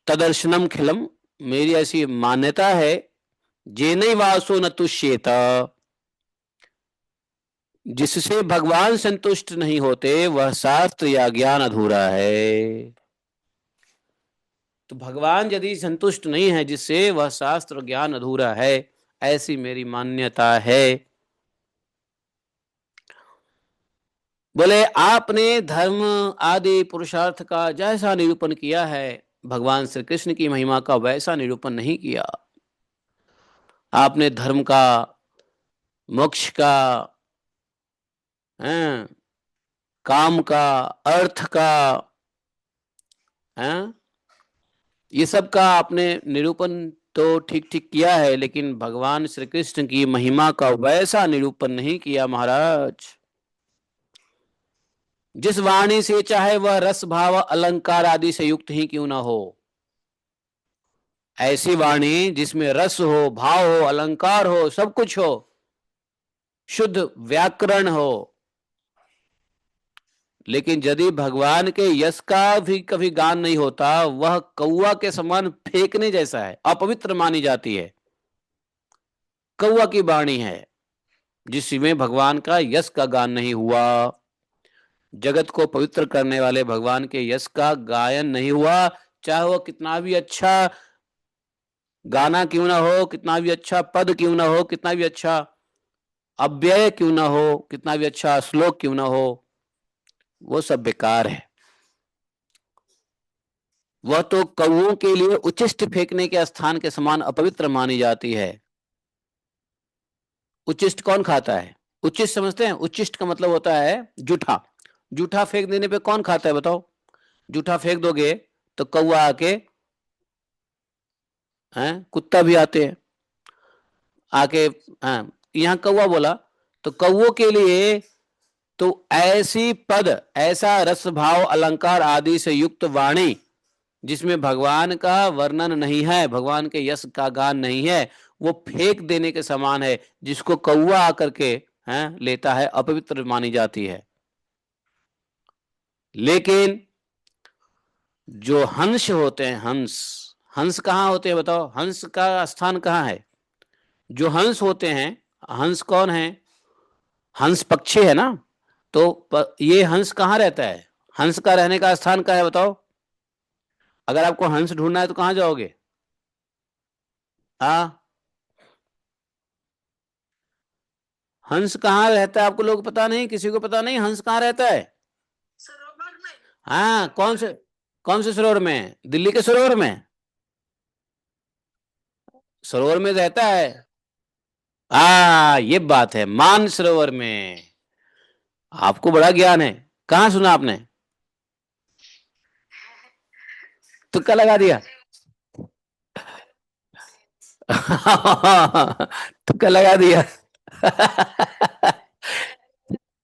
तदर्शनम खिलम, मेरी ऐसी मान्यता है, जेनै वासो न तुष्येत, जिससे भगवान संतुष्ट नहीं होते वह शास्त्र या ज्ञान अधूरा है। तो भगवान यदि संतुष्ट नहीं है जिससे, वह शास्त्र ज्ञान अधूरा है, ऐसी मेरी मान्यता है। बोले आपने धर्म आदि पुरुषार्थ का जैसा निरूपण किया है, भगवान श्री कृष्ण की महिमा का वैसा निरूपण नहीं किया। आपने धर्म का, मोक्ष का, हैं, काम का, अर्थ का, हैं, ये सब का आपने निरूपण तो ठीक ठीक किया है, लेकिन भगवान श्री कृष्ण की महिमा का वैसा निरूपण नहीं किया महाराज। जिस वाणी से चाहे वह रस भाव अलंकार आदि से युक्त ही क्यों ना हो, ऐसी वाणी जिसमें रस हो, भाव हो, अलंकार हो, सब कुछ हो, शुद्ध व्याकरण हो, लेकिन यदि भगवान के यश का भी कभी गान नहीं होता, वह कौवा के समान फेंकने जैसा है, अपवित्र मानी जाती है। कौवा की वाणी है जिसमें भगवान का यश का गान नहीं हुआ, जगत को पवित्र करने वाले भगवान के यश का गायन नहीं हुआ, चाहे वह कितना भी अच्छा गाना क्यों ना हो, कितना भी अच्छा पद क्यों ना हो, कितना भी अच्छा अव्यय क्यों ना हो, कितना भी अच्छा श्लोक क्यों ना हो, वो सब बेकार है। वह तो कौओं के लिए उच्छिष्ट फेंकने के स्थान के समान अपवित्र मानी जाती है। उच्छिष्ट कौन खाता है? उच्छिष्ट समझते हैं? उच्छिष्ट का मतलब होता है जूठा। जूठा फेंक देने पे कौन खाता है बताओ? जूठा फेंक दोगे तो कौआ आके, हैं, कुत्ता भी आते हैं आके, हाँ, यहाँ कौआ बोला तो कौओं के लिए तो ऐसी पद, ऐसा रस भाव अलंकार आदि से युक्त वाणी जिसमें भगवान का वर्णन नहीं है, भगवान के यश का गान नहीं है, वो फेंक देने के समान है। जिसको कौवा आकर के, हैं, लेता है, अपवित्र मानी जाती है। लेकिन जो हंस होते हैं, हंस, हंस कहाँ होते हैं बताओ? हंस का स्थान कहाँ है? जो हंस होते हैं, हंस कौन है? हंस पक्षी है ना। तो ये हंस कहाँ रहता है? हंस का रहने का स्थान कहाँ है बताओ? अगर आपको हंस ढूंढना है तो कहाँ जाओगे? हाँ, हंस कहाँ रहता है? आपको लोग पता नहीं, किसी को पता नहीं हंस कहाँ रहता है? सरोवर में। हाँ, कौन से सरोवर में? दिल्ली के सरोवर में? सरोवर में रहता है। ये बात है, मान सरोवर में। आपको बड़ा ज्ञान है। कहाँ सुना आपने? तुक्का लगा दिया। तुक्का लगा दिया।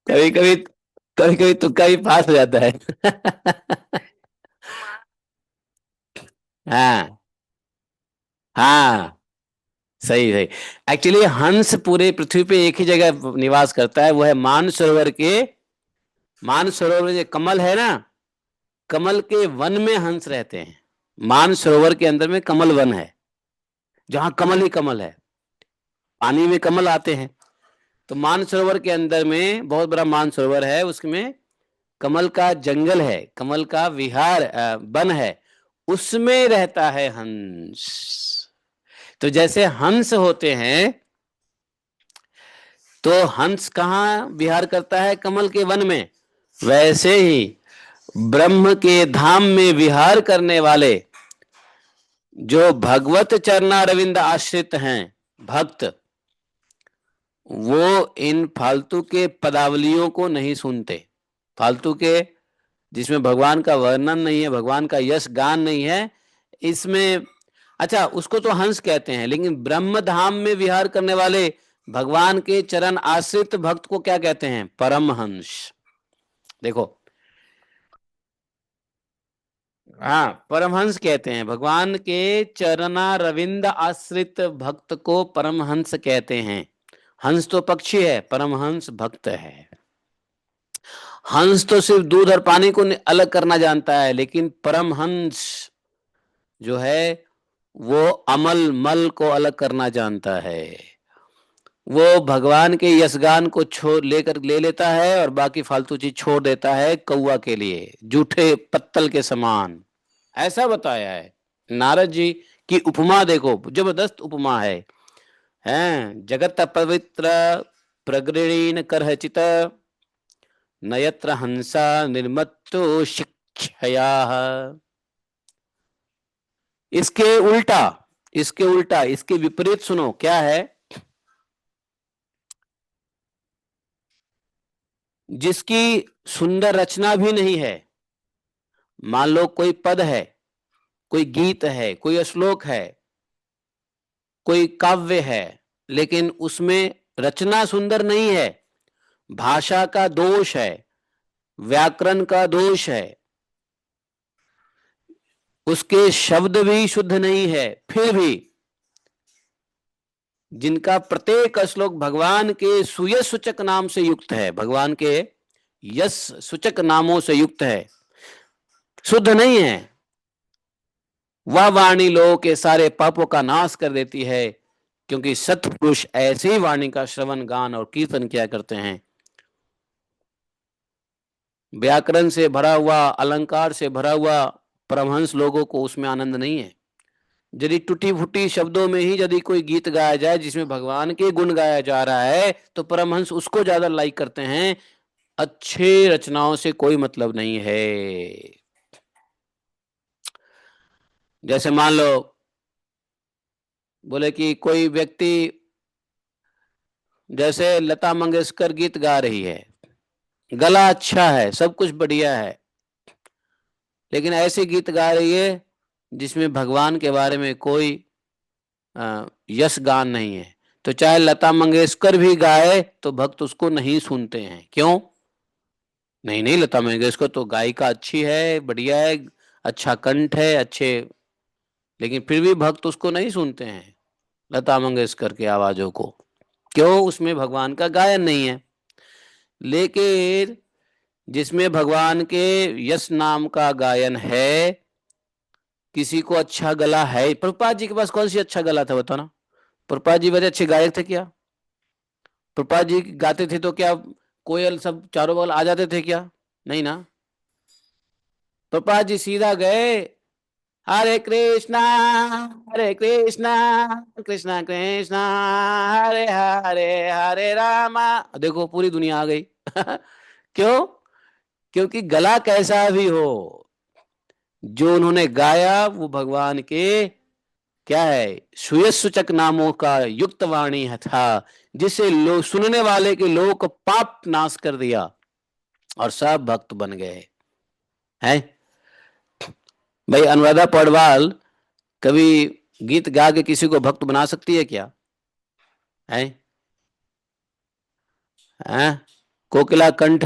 कभी कभी, कभी कभी तुक्का भी पास हो जाता है। हाँ हाँ, सही सही। एक्चुअली हंस पूरे पृथ्वी पे एक ही जगह निवास करता है, वो है मान सरोवर के, मान सरोवर में जो कमल है ना, कमल के वन में हंस रहते हैं। मान सरोवर के अंदर में कमल वन है, जहां कमल ही कमल है, पानी में कमल आते हैं। तो मान सरोवर के अंदर में बहुत बड़ा मान सरोवर है, उसमें कमल का जंगल है, कमल का विहार, वन है, उसमें रहता है हंस। तो जैसे हंस होते हैं, तो हंस कहाँ विहार करता है? कमल के वन में। वैसे ही ब्रह्म के धाम में विहार करने वाले जो भगवत चरणारविंद आश्रित हैं भक्त, वो इन फालतू के पदावलियों को नहीं सुनते। फालतू के, जिसमें भगवान का वर्णन नहीं है, भगवान का यश गान नहीं है, इसमें, अच्छा उसको तो हंस कहते हैं, लेकिन ब्रह्म धाम में विहार करने वाले भगवान के चरण आश्रित भक्त को क्या कहते हैं? परमहंस। देखो, हाँ, परमहंस कहते हैं, भगवान के चरणारविंद आश्रित भक्त को परमहंस कहते हैं। हंस तो पक्षी है, परमहंस भक्त है। हंस तो सिर्फ दूध और पानी को अलग करना जानता है, लेकिन परमहंस जो है वो अमल मल को अलग करना जानता है। वो भगवान के यशगान को छोड़ लेकर ले लेता है और बाकी फालतू चीज छोड़ देता है कौवा के लिए, जूठे पत्तल के समान। ऐसा बताया है। नारद जी की उपमा देखो, जबरदस्त उपमा है। हैं, जगत पवित्र प्रगृणीन करहचित नयत्र हंसा निर्मत्तो शिक्षया। इसके उल्टा, इसके उल्टा, इसके विपरीत सुनो क्या है। जिसकी सुंदर रचना भी नहीं है, मान लो कोई पद है, कोई गीत है, कोई श्लोक है, कोई काव्य है, लेकिन उसमें रचना सुंदर नहीं है, भाषा का दोष है, व्याकरण का दोष है, उसके शब्द भी शुद्ध नहीं है, फिर भी जिनका प्रत्येक श्लोक भगवान के सुयश सूचक नाम से युक्त है, भगवान के यश सूचक नामों से युक्त है, शुद्ध नहीं है, वह वाणी लोगों के सारे पापों का नाश कर देती है। क्योंकि सत्पुरुष ऐसे ही वाणी का श्रवण गान और कीर्तन किया करते हैं। व्याकरण से भरा हुआ, अलंकार से भरा हुआ परमहंस लोगों को उसमें आनंद नहीं है। यदि टूटी फूटी शब्दों में ही यदि कोई गीत गाया जाए जिसमें भगवान के गुण गाया जा रहा है, तो परमहंस उसको ज्यादा लाइक करते हैं। अच्छे रचनाओं से कोई मतलब नहीं है। जैसे मान लो बोले कि कोई व्यक्ति, जैसे लता मंगेशकर गीत गा रही है, गला अच्छा है, सब कुछ बढ़िया है, लेकिन ऐसे गीत गा रही है जिसमें भगवान के बारे में कोई यश गान नहीं है, तो चाहे लता मंगेशकर भी गाए तो भक्त उसको नहीं सुनते हैं। क्यों? नहीं नहीं, लता मंगेशकर तो गायिका अच्छी है, बढ़िया है, अच्छा कंठ है, अच्छे, लेकिन फिर भी भक्त उसको नहीं सुनते हैं, लता मंगेशकर की आवाजों को। क्यों? उसमें भगवान का गायन नहीं है। लेकिन जिसमें भगवान के यश नाम का गायन है, किसी को अच्छा गला है। प्रभुपाद जी के पास कौन सी अच्छा गला था बताओ ना? प्रभुपाद जी बड़े अच्छे गायक थे क्या? प्रभुपाद जी गाते थे तो क्या कोयल सब चारों बगल आ जाते थे क्या? नहीं ना। प्रभुपाद जी सीधा गए, हरे कृष्णा कृष्णा कृष्णा कृष्णा हरे हरे हरे रामा। देखो पूरी दुनिया आ गई। क्यों? क्योंकि गला कैसा भी हो, जो उन्होंने गाया वो भगवान के क्या है, सुयश सूचक नामों का युक्त वाणी था, जिसे लोग सुनने वाले के लोगों को पाप नाश कर दिया और सब भक्त बन गए हैं। भाई अनुराधा पौडवाल कभी गीत गा के किसी को भक्त बना सकती है क्या? है? कोकिला कंठ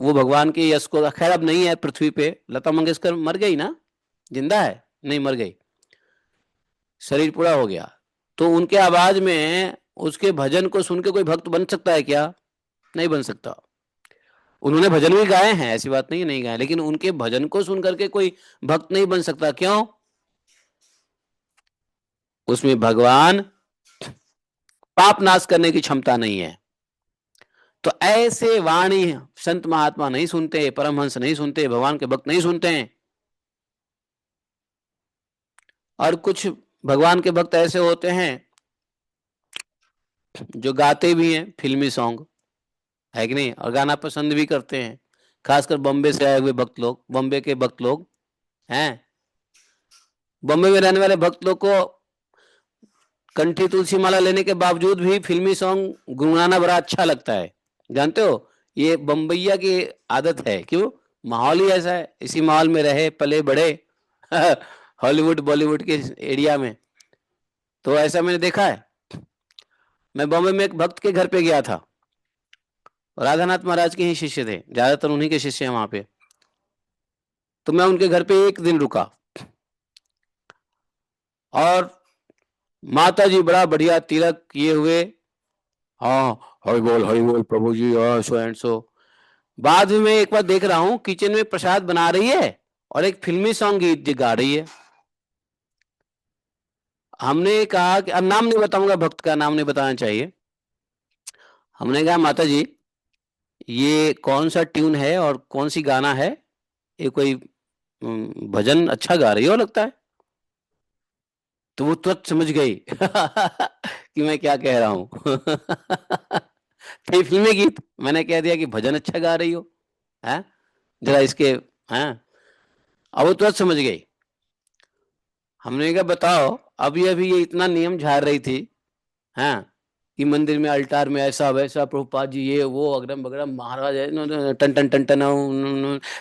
वो भगवान के यश को, खैर अब नहीं है पृथ्वी पे, लता मंगेशकर मर गई ना, जिंदा है? नहीं, मर गई, शरीर पूरा हो गया। तो उनके आवाज में उसके भजन को सुन के कोई भक्त बन सकता है क्या? नहीं बन सकता। उन्होंने भजन भी गाए हैं, ऐसी बात नहीं, नहीं गाए, लेकिन उनके भजन को सुन करके कोई भक्त नहीं बन सकता। क्यों? उसमें भगवान पाप नाश करने की क्षमता नहीं है। तो ऐसे वाणी संत महात्मा नहीं सुनते, परमहंस नहीं सुनते, भगवान के भक्त नहीं सुनते हैं। और कुछ भगवान के भक्त ऐसे होते हैं जो गाते भी हैं फिल्मी सॉन्ग, है कि नहीं, और गाना पसंद भी करते हैं। खासकर बॉम्बे से आए हुए भक्त लोग, बॉम्बे के भक्त लोग हैं, बॉम्बे में रहने वाले भक्त लोग को कंठी तुलसी माला लेने के बावजूद भी फिल्मी सॉन्ग गुनगुनाना बड़ा अच्छा लगता है। जानते हो, ये बम्बैया की आदत है। क्यों? माहौल ही ऐसा है, इसी माहौल में रहे पले बड़े। हॉलीवुड बॉलीवुड के एरिया में तो ऐसा मैंने देखा है। मैं बॉम्बे में एक भक्त के घर पे गया था, राधानाथ महाराज के ही शिष्य थे, ज्यादातर उन्हीं के शिष्य हैं वहां पे। तो मैं उनके घर पे एक दिन रुका और माता जी बड़ा बढ़िया तिलक किए हुए हाँ हरि बोल प्रभु जी, सो एंड सो। बाद में मैं एक बार देख रहा हूँ किचन में प्रसाद बना रही है और एक फिल्मी सॉन्ग गीत गा रही है। हमने कहा कि अब नाम नहीं बताऊंगा, भक्त का नाम नहीं बताना चाहिए। हमने कहा माता जी ये कौन सा ट्यून है और कौन सी गाना है, ये कोई भजन अच्छा गा रही हो लगता है। तो वो तुरंत समझ गई कि मैं क्या कह रहा हूँ। थे फिल्मी गीत, मैंने कह दिया कि भजन अच्छा गा रही हो, हैं जरा इसके, हैं। अब वो तुरंत समझ गई। हमने कहा बताओ, अभी अभी ये इतना नियम झाड़ रही थी, हाँ, कि मंदिर में अल्टार में ऐसा वैसा प्रभुपाद जी ये वो अगरम बगरम महाराज है, टन टन टन टन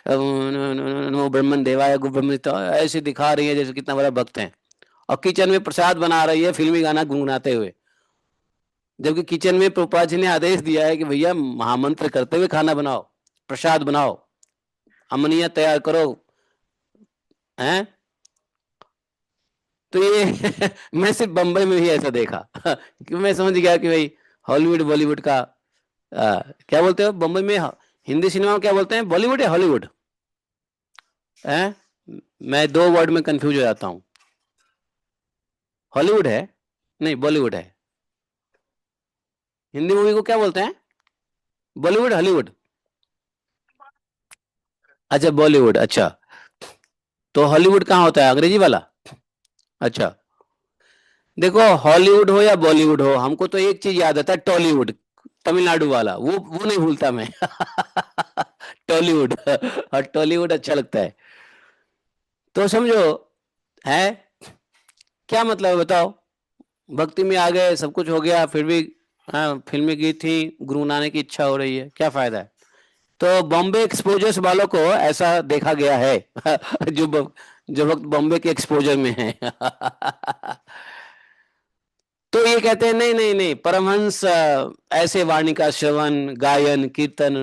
नमो ब्रह्मन देवाय गु ब्रह्म, ऐसे दिखा रही है जैसे कितना बड़ा भक्त है, और किचन में प्रसाद बना रही है फिल्मी गाना गुनगुनाते हुए। जबकि किचन में प्रभुपाद जी ने आदेश दिया है कि भैया महामंत्र करते हुए खाना बनाओ, प्रसाद बनाओ, अमनिया तैयार करो, हैं। तो ये मैं सिर्फ बम्बई में ही ऐसा देखा कि मैं समझ गया कि भाई हॉलीवुड बॉलीवुड का क्या बोलते हो बम्बई में, हिंदी सिनेमा में क्या बोलते हैं, बॉलीवुड या हॉलीवुड, हैं। मैं दो वर्ड में कंफ्यूज हो जाता हूँ। हॉलीवुड है, नहीं बॉलीवुड है। हिंदी मूवी को क्या बोलते हैं, बॉलीवुड हॉलीवुड, अच्छा बॉलीवुड, अच्छा। तो हॉलीवुड कहाँ होता है, अंग्रेजी वाला, अच्छा। देखो हॉलीवुड हो या बॉलीवुड हो, हमको तो एक चीज याद आता है, टॉलीवुड, तमिलनाडु वाला, वो नहीं भूलता मैं। टॉलीवुड, और टॉलीवुड अच्छा लगता है। तो समझो, है क्या मतलब है बताओ, भक्ति में आ गए, सब कुछ हो गया, फिर भी हाँ फिल्मी गीत थी, गुनगुनाने की इच्छा हो रही है, क्या फायदा है। तो बॉम्बे एक्सपोजर्स वालों को ऐसा देखा गया है। जो वक्त बॉम्बे के एक्सपोजर में है। तो ये कहते हैं नहीं नहीं नहीं, परमहंस ऐसे वाणी का श्रवण गायन कीर्तन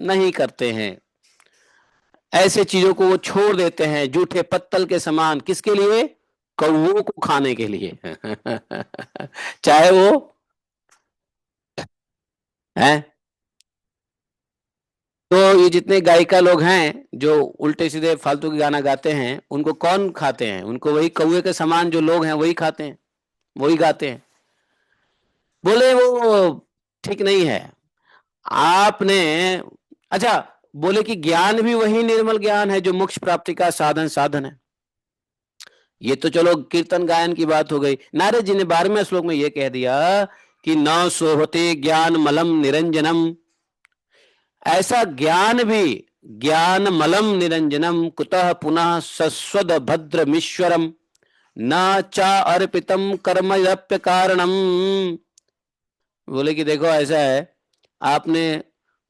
नहीं करते हैं, ऐसे चीजों को वो छोड़ देते हैं जूठे पत्तल के समान, किसके लिए, कौओं को खाने के लिए। चाहे वो है। तो ये जितने गायिका लोग हैं जो उल्टे सीधे फालतू के गाना गाते हैं, उनको कौन खाते हैं, उनको वही कौए के समान जो लोग हैं वही खाते हैं, वही गाते हैं। बोले वो ठीक नहीं है आपने, अच्छा, बोले कि ज्ञान भी वही निर्मल ज्ञान है जो मोक्ष प्राप्ति का साधन साधन है। ये तो चलो कीर्तन गायन की बात हो गई। नारद जी ने 12वें श्लोक में ये कह दिया कि न सोहते ज्ञान मलम निरंजनम, ऐसा ज्ञान भी, ज्ञान मलम निरंजनम कुतः पुनः सस्वद भद्रमीश्वरम न चा अर्पितम कर्मयप्य कारणम। बोले कि देखो ऐसा है, आपने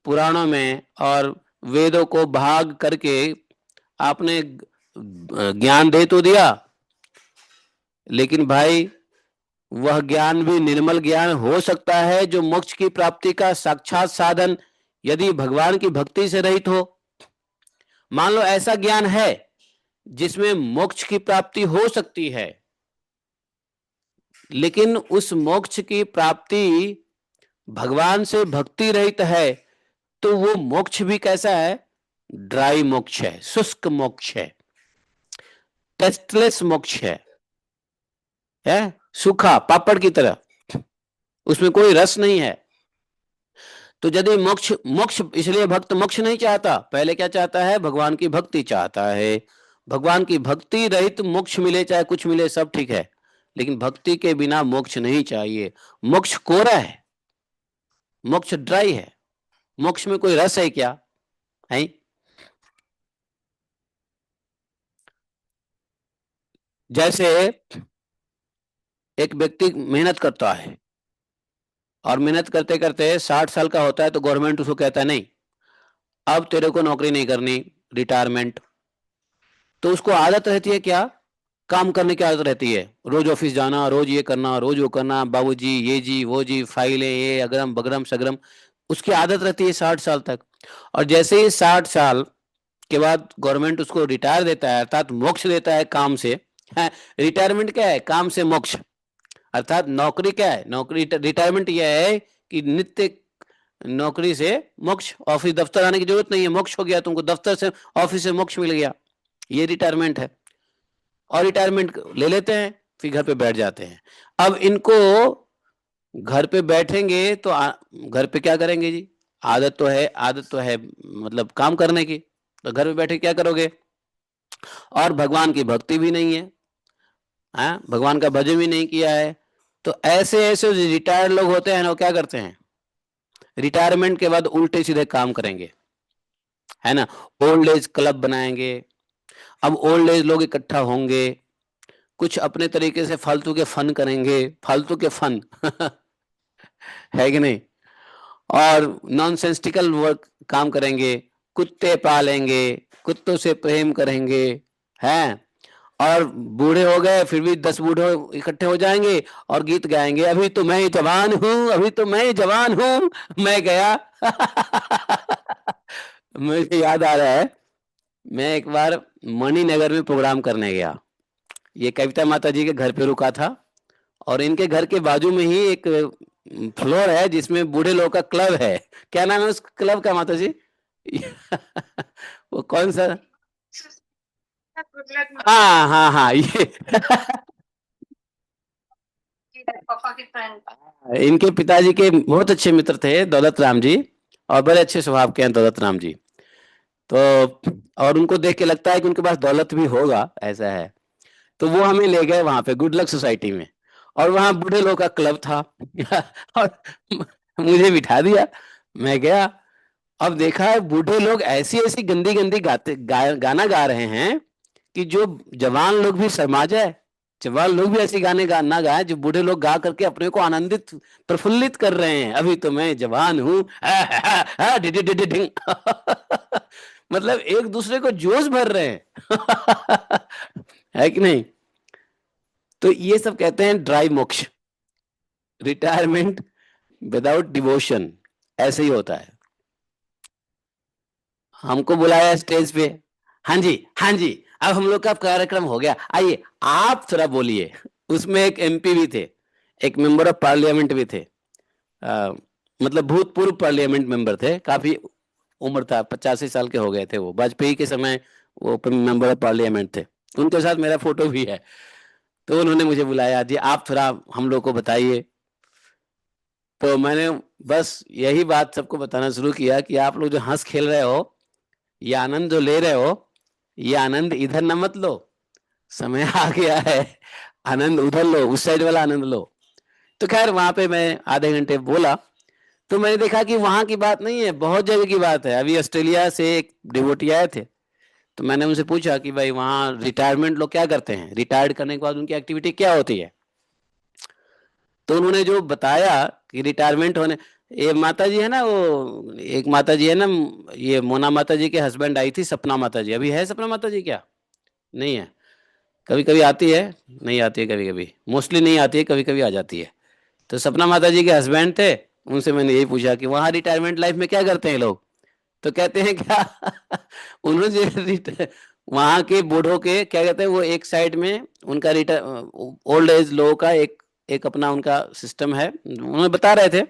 पुराणों में और वेदों को भाग करके आपने ज्ञान दे तो दिया, लेकिन भाई वह ज्ञान भी निर्मल ज्ञान हो सकता है जो मोक्ष की प्राप्ति का साक्षात साधन, यदि भगवान की भक्ति से रहित हो। मान लो ऐसा ज्ञान है जिसमें मोक्ष की प्राप्ति हो सकती है, लेकिन उस मोक्ष की प्राप्ति भगवान से भक्ति रहित है, तो वो मोक्ष भी कैसा है, ड्राई मोक्ष है, शुष्क मोक्ष है, टेस्टलेस मोक्ष है सूखा पापड़ की तरह, उसमें कोई रस नहीं है। तो यदि मोक्ष, मोक्ष इसलिए भक्त मोक्ष नहीं चाहता, पहले क्या चाहता है, भगवान की भक्ति चाहता है। भगवान की भक्ति रहित मोक्ष मिले चाहे कुछ मिले सब ठीक है, लेकिन भक्ति के बिना मोक्ष नहीं चाहिए। मोक्ष कोरा है, मोक्ष ड्राई है, मोक्ष में कोई रस है क्या, है। जैसे एक व्यक्ति मेहनत करता है और मेहनत करते करते 60 साल का होता है, तो गवर्नमेंट उसको कहता है नहीं अब तेरे को नौकरी नहीं करनी, रिटायरमेंट। तो उसको आदत रहती है क्या, काम करने की आदत रहती है, रोज ऑफिस जाना, रोज ये करना, रोज वो करना, बाबूजी ये जी वो जी फाइलें ये अगरम बगरम सगरम, उसकी आदत रहती है 60 साल तक। और जैसे ही 60 साल के बाद गवर्नमेंट उसको रिटायर देता है, अर्थात मोक्ष देता है काम से। रिटायरमेंट क्या है, काम से मोक्ष, अर्थात नौकरी क्या है, नौकरी रिटायरमेंट यह है कि नित्य नौकरी से मोक्ष, ऑफिस दफ्तर आने की जरूरत नहीं है, मोक्ष हो गया तुमको, दफ्तर से ऑफिस से मोक्ष मिल गया, ये रिटायरमेंट है। और रिटायरमेंट ले लेते हैं, फिर घर पे बैठ जाते हैं। अब इनको घर पे बैठेंगे तो घर पे क्या करेंगे जी? आदत तो है मतलब काम करने की, तो घर पे बैठे क्या करोगे? और भगवान की भक्ति भी नहीं है, हाँ, भगवान का भजन भी नहीं किया है। तो ऐसे ऐसे रिटायर्ड लोग होते हैं ना, वो क्या करते हैं? रिटायरमेंट के बाद उल्टे सीधे काम करेंगे, है ना। ओल्ड एज क्लब बनाएंगे। अब ओल्ड एज लोग इकट्ठा होंगे, कुछ अपने तरीके से फालतू के फन करेंगे, फालतू के फन है कि नहीं। और नॉनसेंसिकल वर्क काम करेंगे, कुत्ते पालेंगे, कुत्तों से प्रेम करेंगे, हैं। और बूढ़े हो गए फिर भी 10 बूढ़े इकट्ठे हो जाएंगे और गीत गाएंगे, अभी तो मैं जवान हूं, अभी तो मैं जवान हूं, मैं गया मुझे याद आ रहा है, मैं एक बार मणिनगर में प्रोग्राम करने गया। ये कविता माता जी के घर पे रुका था, और इनके घर के बाजू में ही एक फ्लोर है जिसमें बूढ़े लोग का क्लब है। क्या नाम है उस क्लब का माता जी? वो कौन सा? हाँ हाँ हाँ, ये पापा की फ्रेंड। इनके पिताजी के बहुत अच्छे मित्र थे दौलत राम जी, और बड़े अच्छे स्वभाव के हैं दौलत राम जी। तो और उनको देख के लगता है कि उनके पास दौलत भी होगा, ऐसा है। तो वो हमें ले गए वहां पे गुड लक सोसाइटी में, और वहां बूढ़े लोग का क्लब था और मुझे बिठा दिया, मैं गया। अब देखा है बूढ़े लोग ऐसी ऐसी गंदी गंदी गाना गा रहे हैं कि जो जवान लोग भी शर्मा जाए। जवान लोग भी ऐसे गाने ना गाए जो बूढ़े लोग गा करके अपने को आनंदित प्रफुल्लित कर रहे हैं, अभी तो मैं जवान हूं मतलब एक दूसरे को जोश भर रहे हैं है कि नहीं। तो ये सब कहते हैं ड्राई मोक्ष, रिटायरमेंट विदाउट डिवोशन, ऐसे ही होता है। हमको बुलाया स्टेज पे, हाँ जी हाँ जी, अब हम लोग का कार्यक्रम हो गया, आइए आप थोड़ा बोलिए। उसमें एक एमपी भी थे, एक मेंबर ऑफ पार्लियामेंट भी थे, मतलब भूतपूर्व पार्लियामेंट मेंबर थे, काफी उम्र था, 85 साल के हो गए थे वो, वाजपेयी के समय वो मेंबर ऑफ पार्लियामेंट थे। उनके साथ मेरा फोटो भी है। तो उन्होंने मुझे बुलाया, जी आप थोड़ा हम लोग को बताइए। तो मैंने बस यही बात सबको बताना शुरू किया कि आप लोग जो हंस खेल रहे हो, ये आनंद जो ले रहे हो, ये आनंद इधर न मत लो, समय आ गया है, आनंद उधर लो, उस साइड वाला आनंद लो। तो खैर वहां पे मैं आधे घंटे बोला, तो मैंने देखा कि वहां की बात नहीं है, बहुत जगह की बात है। अभी ऑस्ट्रेलिया से एक डिवोटी आए थे, तो मैंने उनसे पूछा कि भाई वहाँ रिटायरमेंट लोग क्या करते हैं, रिटायर्ड करने के बाद उनकी एक्टिविटी क्या होती है। तो उन्होंने जो बताया कि रिटायरमेंट होने, ये माता जी है ना, वो एक माता जी है ना, ये मोना माता जी के हस्बैंड आई थी, सपना माता जी। अभी है सपना माता जी क्या? नहीं है? कभी कभी आती है, नहीं आती है, कभी कभी, मोस्टली नहीं आती है, कभी कभी आ जाती है। तो सपना माता जी के हस्बैंड थे, उनसे मैंने यही पूछा कि वहाँ रिटायरमेंट लाइफ में क्या करते हैं लोग। तो कहते हैं क्या उन्होंने वहाँ के बूढ़ों के क्या कहते हैं, वो एक साइड में उनका रिटायर ओल्ड एज लोगों का एक एक अपना उनका सिस्टम है, उन्होंने बता रहे थे,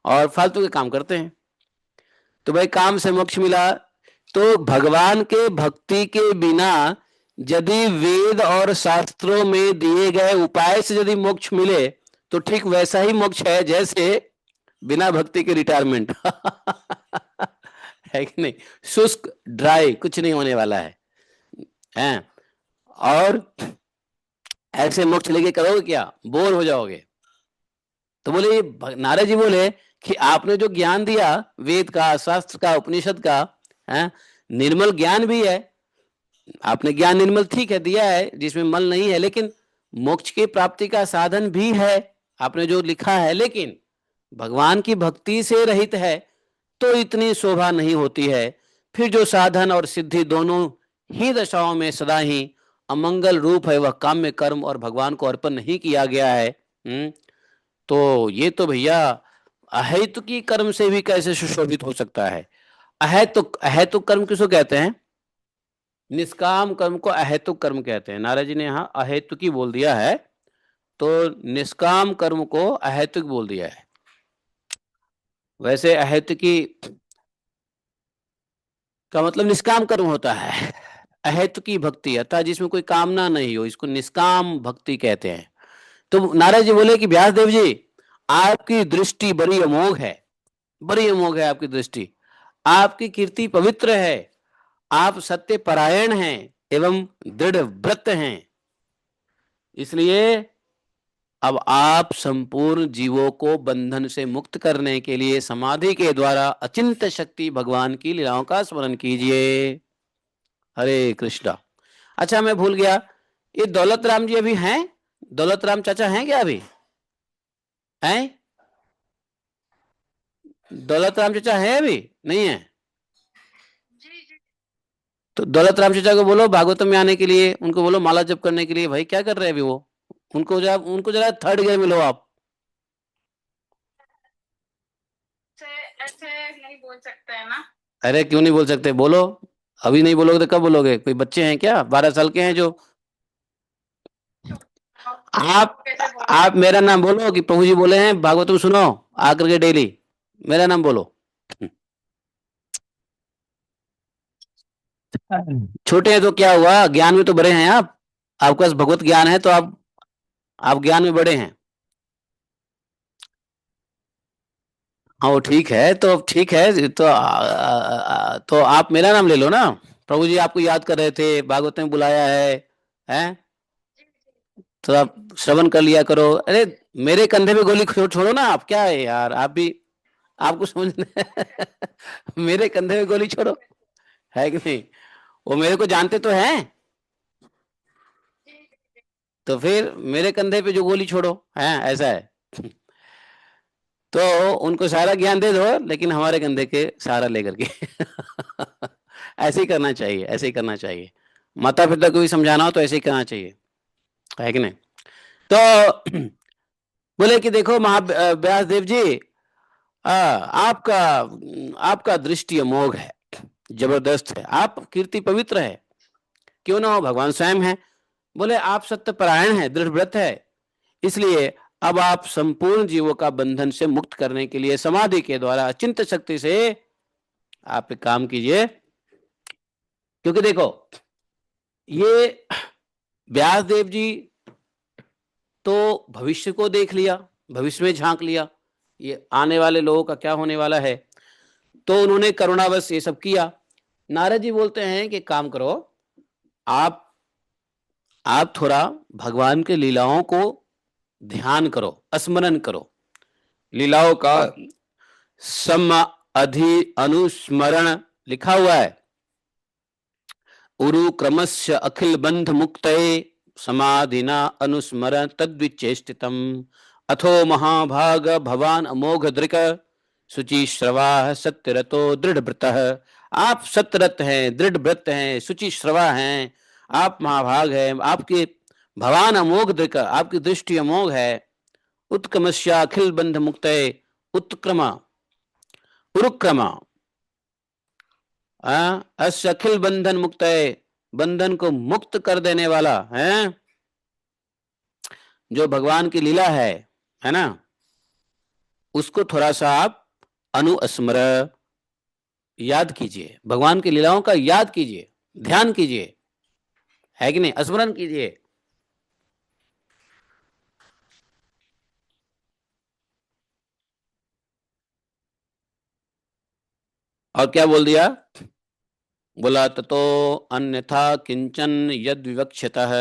और फालतू के काम करते हैं। तो भाई काम से मोक्ष मिला, तो भगवान के भक्ति के बिना यदि वेद और शास्त्रों में दिए गए उपाय से यदि मोक्ष मिले, तो ठीक वैसा ही मोक्ष है जैसे बिना भक्ति के रिटायरमेंट है कि नहीं। शुष्क ड्राई कुछ नहीं होने वाला है। और ऐसे मोक्ष लेके करोगे क्या, बोर हो जाओगे। तो बोले, नारद जी बोले कि आपने जो ज्ञान दिया वेद का, शास्त्र का, उपनिषद का, है निर्मल ज्ञान भी है, आपने ज्ञान निर्मल ठीक है दिया है जिसमें मल नहीं है, लेकिन मोक्ष की प्राप्ति का साधन भी है आपने जो लिखा है, लेकिन भगवान की भक्ति से रहित है तो इतनी शोभा नहीं होती है। फिर जो साधन और सिद्धि दोनों ही दशाओं में सदा ही अमंगल रूप है, वह काम्य कर्म और भगवान को अर्पण नहीं किया गया है। तो ये तो भैया अहेतुकी कर्म से भी कैसे सुशोभित हो सकता है। अहेतुक कर्म किसको कहते हैं? निष्काम कर्म को अहेतुक कर्म कहते हैं। नारद जी ने यहाँ अहेतुकी बोल दिया है, तो निष्काम कर्म को अहेतुक बोल दिया है। वैसे अहेतुकी का मतलब निष्काम कर्म होता है। अहेतुकी भक्ति अर्थात जिसमें कोई कामना नहीं हो, इसको निष्काम भक्ति कहते हैं। तो नारद जी बोले कि व्यासदेव जी, आपकी दृष्टि बड़ी अमोघ है, बड़ी अमोघ है आपकी दृष्टि, आपकी कीर्ति पवित्र है, आप सत्य परायण हैं एवं दृढ़ व्रत हैं, इसलिए अब आप संपूर्ण जीवों को बंधन से मुक्त करने के लिए समाधि के द्वारा अचिंत्य शक्ति भगवान की लीलाओं का स्मरण कीजिए। हरे कृष्णा। अच्छा मैं भूल गया, ये दौलत राम जी अभी हैं? दौलत राम चाचा हैं क्या अभी? हैं? दौलत राम चाचा है अभी? नहीं है? तो दौलत राम चाचा को बोलो भागवतम में आने के लिए, उनको बोलो माला जप करने के लिए। भाई क्या कर रहे हैं अभी वो? उनको जरा थर्ड गियर में लो आप। ऐसे नहीं बोल सकते है ना? अरे क्यों नहीं बोल सकते, बोलो। अभी नहीं बोलोगे तो कब बोलोगे? कोई बच्चे हैं क्या 12 साल के हैं जो? आप मेरा नाम बोलो कि प्रभु जी बोले हैं भागवतम सुनो आकर के डेली, मेरा नाम बोलो। छोटे हैं तो क्या हुआ, ज्ञान में तो बड़े हैं आप, आपके पास भगवत ज्ञान है तो आप ज्ञान में बड़े हैं। हाँ वो ठीक है, तो ठीक है तो तो आप मेरा नाम ले लो ना। प्रभु जी आपको याद कर रहे थे, भागवत में बुलाया है, हैं? तो आप श्रवण कर लिया करो। अरे मेरे कंधे पे गोली छोड़ो ना आप, क्या है यार आप भी, आपको समझना मेरे कंधे पे गोली छोड़ो, है कि नहीं? वो मेरे को जानते तो हैं, तो फिर मेरे कंधे पे जो गोली छोड़ो, है ऐसा है। तो उनको सारा ज्ञान दे दो लेकिन हमारे कंधे के सहारा लेकर के ऐसे ही करना चाहिए, ऐसे ही करना चाहिए। माता पिता को भी समझाना हो तो ऐसे ही करना चाहिए, है कि नहीं? तो बोले कि देखो व्यास देव जी, आपका आपका दृष्टि अमोघ है, जबरदस्त है, आप कीर्ति पवित्र है, क्यों ना हो भगवान स्वयं है। बोले आप सत्य परायण है, दृढ़ व्रत है, इसलिए अब आप संपूर्ण जीवों का बंधन से मुक्त करने के लिए समाधि के द्वारा अचिंत्य शक्ति से आप एक काम कीजिए। क्योंकि देखो ये व्यास देव जी तो भविष्य को देख लिया, भविष्य में झांक लिया, ये आने वाले लोगों का क्या होने वाला है, तो उन्होंने करुणावश ये सब किया। नारद जी बोलते हैं कि काम करो, आप थोड़ा भगवान के लीलाओं को ध्यान करो, स्मरण करो, लीलाओं का अधि अनुस्मरण लिखा हुआ है। उरु क्रमस्य अखिल बंध मुक्तये समाधिना अनुस्मरण तद्विचेष्टितम अथो महाभाग भवान अमोघ दृक शुचि श्रवा सत्यरतो दृढ़ व्रत। आप सत्यरत हैं, दृढ़ व्रत हैं, शुचि श्रवा हैं, आप महाभाग हैं, आपके भवान अमोघ दृक, आपकी दृष्टि अमोघ है। उत्क्रमस्या अखिल बंध मुक्तये, उत्क्रमा उरुक्रमा अस्य अखिल बंधन मुक्त है, बंधन को मुक्त कर देने वाला है, जो भगवान की लीला है ना, उसको थोड़ा सा आप अनुस्मर याद कीजिए, भगवान की लीलाओं का याद कीजिए, ध्यान कीजिए, है कि नहीं? स्मरण कीजिए। और क्या बोल दिया? बोला ततो अन्यथा किंचन यद विवक्षितः,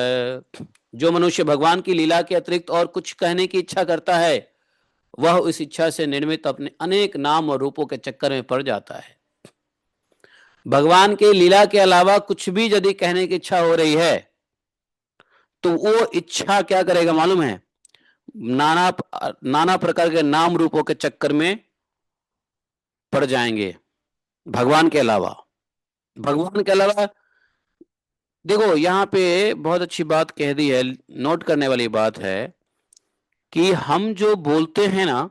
जो मनुष्य भगवान की लीला के अतिरिक्त और कुछ कहने की इच्छा करता है, वह उस इच्छा से निर्मित अपने अनेक नाम और रूपों के चक्कर में पड़ जाता है। भगवान के लीला के अलावा कुछ भी यदि कहने की इच्छा हो रही है तो वो इच्छा क्या करेगा मालूम है? नाना प्रकार के नाम रूपों के चक्कर में पड़ जाएंगे। भगवान के अलावा देखो यहाँ पे बहुत अच्छी बात कह दी है, नोट करने वाली बात है कि हम जो बोलते हैं ना,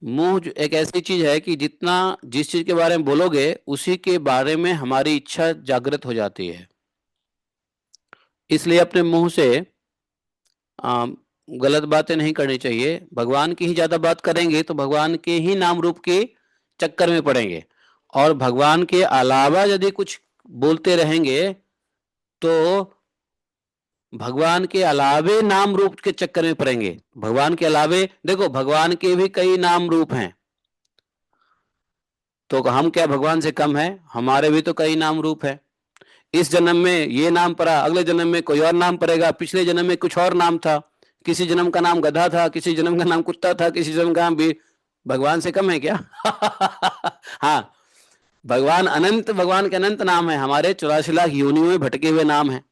मोह एक ऐसी चीज है कि जितना जिस चीज के बारे में बोलोगे उसी के बारे में हमारी इच्छा जागृत हो जाती है। इसलिए अपने मुंह से गलत बातें नहीं करनी चाहिए। भगवान की ही ज्यादा बात करेंगे तो भगवान के ही नाम रूप के चक्कर में पड़ेंगे, और भगवान के अलावा यदि कुछ बोलते रहेंगे तो भगवान के अलावे नाम रूप के चक्कर में पड़ेंगे। भगवान के अलावे देखो, भगवान के भी कई नाम रूप हैं, तो हम क्या भगवान से कम है? हमारे भी तो कई नाम रूप है। इस जन्म में ये नाम पड़ा, अगले जन्म में कोई और नाम पड़ेगा, पिछले जन्म में कुछ और नाम था, किसी जन्म का नाम गधा था, किसी जन्म का नाम कुत्ता था, किसी जन्म का नाम भी। भगवान से कम है क्या? हाँ, भगवान अनंत, भगवान के अनंत नाम है, हमारे 84 लाख योनियों में भटके हुए नाम है।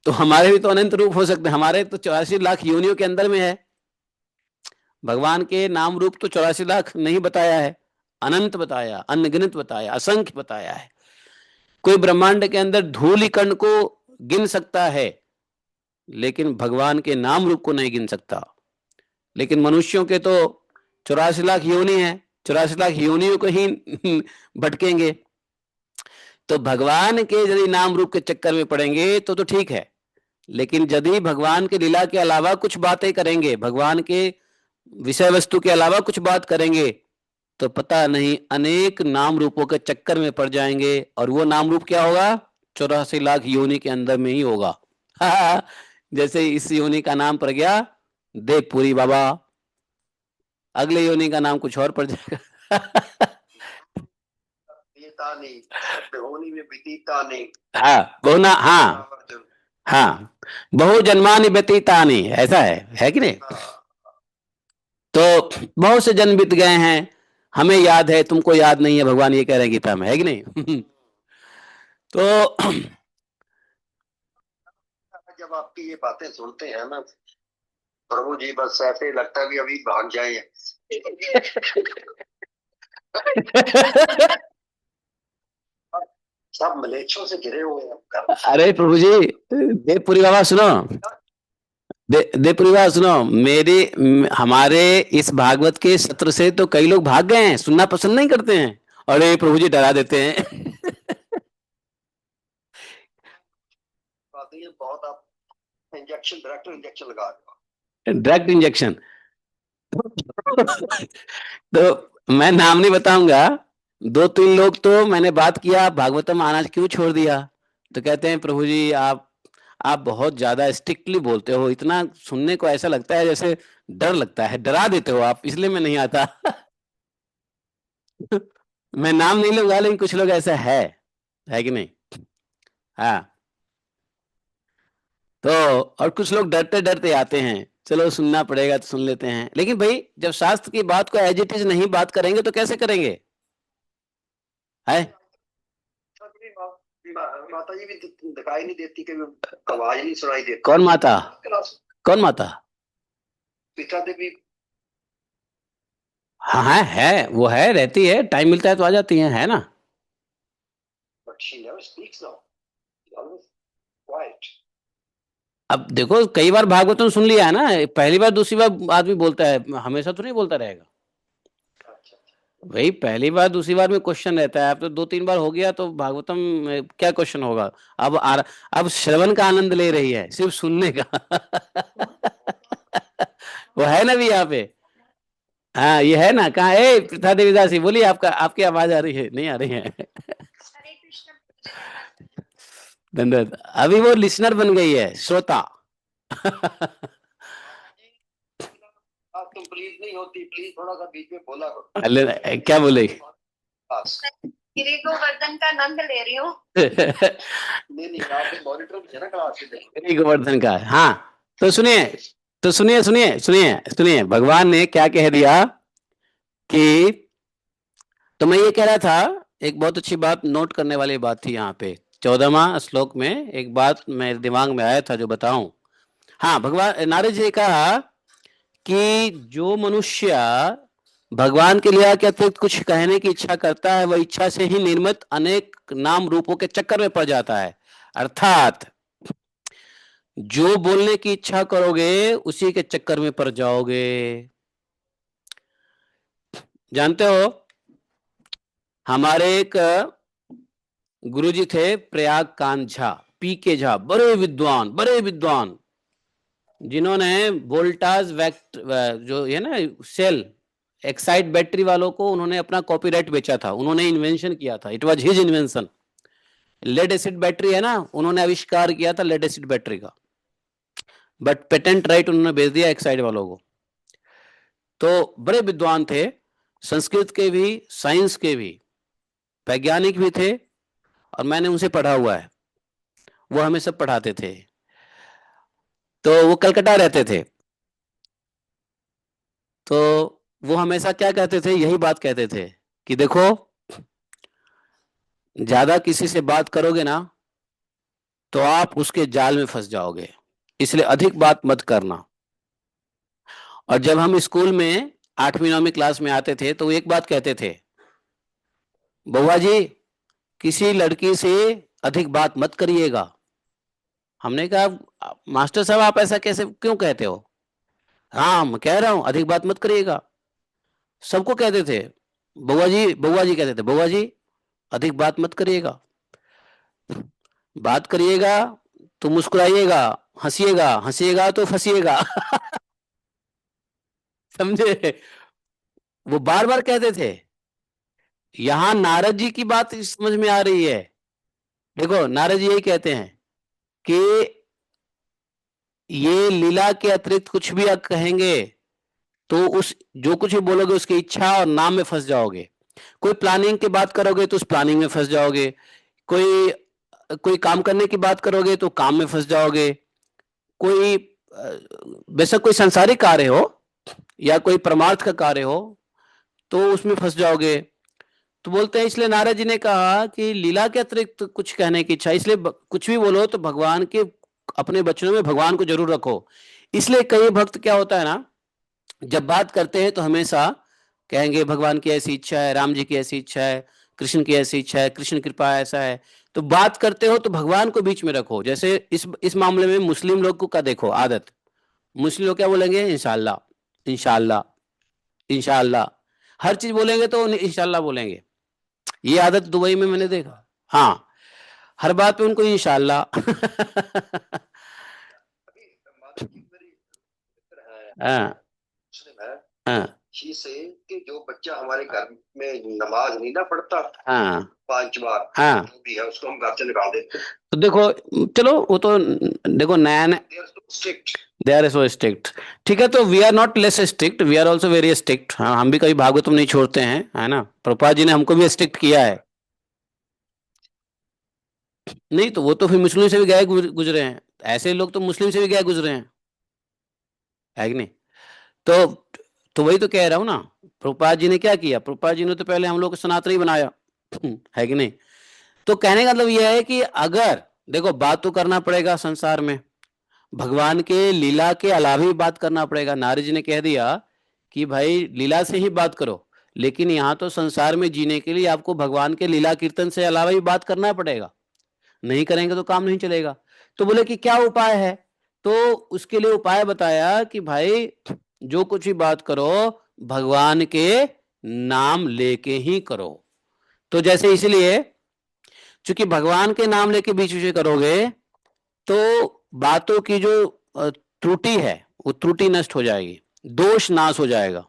तो हमारे भी तो अनंत रूप हो सकते हैं, हमारे तो 84 लाख योनियों के अंदर में है। भगवान के नाम रूप तो 84 लाख नहीं बताया है, अनंत बताया, अनगिनत बताया, असंख्य बताया है। कोई ब्रह्मांड के अंदर धूल कण को गिन सकता है, लेकिन भगवान के नाम रूप को नहीं गिन सकता। लेकिन मनुष्यों के तो 84 लाख योनि है, 84 लाख योनियों को ही भटकेंगे। तो भगवान के यदि नाम रूप के चक्कर में पड़ेंगे तो ठीक है, लेकिन यदि भगवान के लीला के अलावा कुछ बातें करेंगे, भगवान के विषय वस्तु के अलावा कुछ बात करेंगे, तो पता नहीं अनेक नाम रूपों के चक्कर में पड़ जाएंगे। और वो नाम रूप क्या होगा? 84 लाख योनि के अंदर में ही होगा। जैसे इस योनि का नाम पड़ गया देवपुरी बाबा, अगले योनि का नाम कुछ और पड़ जाएगा। हाँ, बहुना, हाँ हाँ, बहु जन्मानि व्यतीतानि, ऐसा है कि नहीं? तो बहुत से जन्म बीत गए हैं, हमें याद है, तुमको याद नहीं है, भगवान ये कह रहे हैं गीता में, है कि नहीं? तो जब आपकी ये बातें सुनते हैं ना प्रभु जी, बस ऐसे लगता है कि अभी भाग जाए। सब मलेच्छों से घिरे हुए हैं। अरे प्रभु जी, देवपुरी बाबा सुनो, देवपुरी बाबा सुनो, हमारे इस भागवत के सत्र से तो कई लोग भाग गए हैं, सुनना पसंद नहीं करते हैं। अरे प्रभु जी डरा देते हैं। बहुत आप इंजेक्शन, डायरेक्ट इंजेक्शन लगा डायरेक्ट इंजेक्शन। तो मैं नाम नहीं बताऊंगा, 2-3 लोग तो मैंने बात किया, भागवतम आना क्यों छोड़ दिया? तो कहते हैं प्रभु जी आप बहुत ज्यादा स्ट्रिक्टली बोलते हो, इतना सुनने को ऐसा लगता है जैसे डर लगता है, डरा देते हो आप, इसलिए मैं नहीं आता। मैं नाम नहीं लूंगा, लेकिन कुछ लोग ऐसा है कि नहीं? हाँ, तो और कुछ लोग डरते डरते आते हैं, चलो सुनना पड़ेगा तो सुन लेते हैं। लेकिन भाई जब शास्त्र की बात को एज इट इज नहीं बात करेंगे तो कैसे करेंगे? है माता जी भी दिखाई नहीं देती, कभी आवाज नहीं सुनाई देती। कौन माता? कौन माता? पिता देवी। हाँ हाँ, है, वो है, रहती है, टाइम मिलता है तो आ जाती है ना? But she never speaks now. She's always quiet. अब देखो, कई बार भागवतम सुन लिया है ना, पहली बार दूसरी बार आदमी बोलता है, हमेशा तो नहीं बोलता रहेगा। भाई पहली बार दूसरी बार में क्वेश्चन रहता है, अब तो 2-3 बार हो गया तो भागवतम में क्या क्वेश्चन होगा? अब श्रवण का आनंद ले रही है, सिर्फ सुनने का। वो है ना भी यहाँ पे? हाँ, ये है ना, कहा ए प्रथा देवीदासी, बोलिए, आपकी आवाज आ रही है? नहीं आ रही है? धन्यवाद। अभी वो लिसनर बन गई है, श्रोता। तुम प्लीज नहीं होती, प्लीज थोड़ा सा बीच में बोला करो। अरे क्या बोले? गिरी गोवर्धन का आनंद ले रही हूँ। नहीं, आप मॉनिटर भी है ना क्लास के। गिरी गोवर्धन का, हाँ। तो सुनिए, भगवान ने क्या कह दिया कि, तो मैं ये कह रहा था, एक बहुत अच्छी बात नोट करने वाली बात थी यहाँ पे 14वां श्लोक में, एक बात मेरे दिमाग में आया था जो बताऊं। हाँ, भगवान नारद जी ने कहा कि जो मनुष्य भगवान के लिए के अतिरिक्त कुछ कहने की इच्छा करता है, वह इच्छा से ही निर्मित अनेक नाम रूपों के चक्कर में पड़ जाता है। अर्थात जो बोलने की इच्छा करोगे उसी के चक्कर में पड़ जाओगे। जानते हो, हमारे एक गुरुजी थे, प्रयाग कांत झा, पी के झा, बड़े विद्वान। जिन्होंने वोल्टाज वेक्ट जो है ना सेल एक्साइड बैटरी वालों को, उन्होंने अपना कॉपीराइट बेचा था, उन्होंने इन्वेंशन किया था, it was his invention. Lead acid battery है ना, उन्होंने आविष्कार किया था लेड एसिड बैटरी का, बट पेटेंट राइट उन्होंने बेच दिया एक्साइड वालों को। तो बड़े विद्वान थे, संस्कृत के भी, साइंस के भी, वैज्ञानिक भी थे, और मैंने उनसे पढ़ा हुआ है, वो हमें सब पढ़ाते थे। तो वो कलकत्ता रहते थे, तो वो हमेशा क्या कहते थे, यही बात कहते थे कि देखो ज्यादा किसी से बात करोगे ना तो आप उसके जाल में फंस जाओगे, इसलिए अधिक बात मत करना। और जब हम स्कूल में 8वीं 9वीं क्लास में आते थे तो वो एक बात कहते थे, बउआ जी किसी लड़की से अधिक बात मत करिएगा। हमने कहा मास्टर साहब आप ऐसा कैसे क्यों कहते हो? हाँ मैं कह रहा हूं अधिक बात मत करिएगा। सबको कहते थे बउआ जी कहते थे, बउआ जी अधिक बात मत करिएगा, बात करिएगा तो मुस्कुराइएगा, हंसिएगा, हंसिएगा तो फंसिएगा। समझे? वो बार बार कहते थे। यहां नारद जी की बात समझ में आ रही है। देखो नारद जी यही कहते हैं कि ये लीला के अतिरिक्त कुछ भी आप कहेंगे तो उस जो कुछ भी बोलोगे उसकी इच्छा और नाम में फंस जाओगे। कोई प्लानिंग की बात करोगे तो उस प्लानिंग में फंस जाओगे, कोई कोई काम करने की बात करोगे तो काम में फंस जाओगे, कोई बेशक कोई संसारिक कार्य हो या कोई परमार्थ का कार्य हो तो उसमें फंस जाओगे। तो बोलते हैं, इसलिए नारद जी ने कहा कि लीला के अतिरिक्त कुछ कहने की इच्छा, इसलिए कुछ भी बोलो तो भगवान के, अपने वचनों में भगवान को जरूर रखो। इसलिए कई भक्त क्या होता है ना, जब बात करते हैं तो हमेशा कहेंगे भगवान की ऐसी इच्छा है, राम जी की ऐसी इच्छा है, कृष्ण की ऐसी इच्छा है, कृष्ण कृपा ऐसा है। तो बात करते हो तो भगवान को बीच में रखो। जैसे इस मामले में मुस्लिम लोग को का देखो आदत, मुस्लिम लोग क्या बोलेंगे, इंशाल्लाह इंशाल्लाह इंशाल्लाह, हर चीज बोलेंगे तो इंशाल्लाह बोलेंगे। ये आदत दुबई में मैंने देखा। हाँ, हर बात पे उनको इंशाल्लाह। अभी माता जी मेरी मित्र है, हाँ मुस्लिम है, हाँ शी से कि जो बच्चा हमारे घर में नमाज नहीं ना पढ़ता हाँ 5 बार, हाँ, जो भी है उसको हम घर से निकाल देते हैं। तो देखो, चलो वो तो देखो नया नया, They are so strict. They are so strict. ठीक है, तो we are not less strict, we are also very strict. हाँ, हम भी कभी भागवतम नहीं छोड़ते हैं, है ना। प्रभुपाद जी ने हमको भी स्ट्रिक्ट किया है। नहीं तो वो तो फिर मुस्लिम से भी गए गुजरे हैं, ऐसे लोग तो मुस्लिम से भी गए गुजरे हैं, है कि नहीं। तो वही तो कह रहा हूँ ना, प्रभुपाद जी ने क्या किया, प्रभुपाद जी ने तो पहले हम लोग को सनातनी बनाया, है कि नहीं। तो कहने का मतलब यह है कि अगर देखो बात तो करना पड़ेगा संसार में, भगवान के लीला के अलावा भी बात करना पड़ेगा। नारद जी ने कह दिया कि भाई लीला से ही बात करो, लेकिन यहाँ तो संसार में जीने के लिए आपको भगवान के लीला कीर्तन से अलावा भी बात करना पड़ेगा, नहीं करेंगे तो काम नहीं चलेगा। तो बोले कि क्या उपाय है, तो उसके लिए उपाय बताया कि भाई जो कुछ भी बात करो भगवान के नाम लेके ही करो। तो जैसे इसलिए चूंकि भगवान के नाम लेके बीच बीच में करोगे तो बातों की जो त्रुटि है वो त्रुटि नष्ट हो जाएगी, दोष नाश हो जाएगा।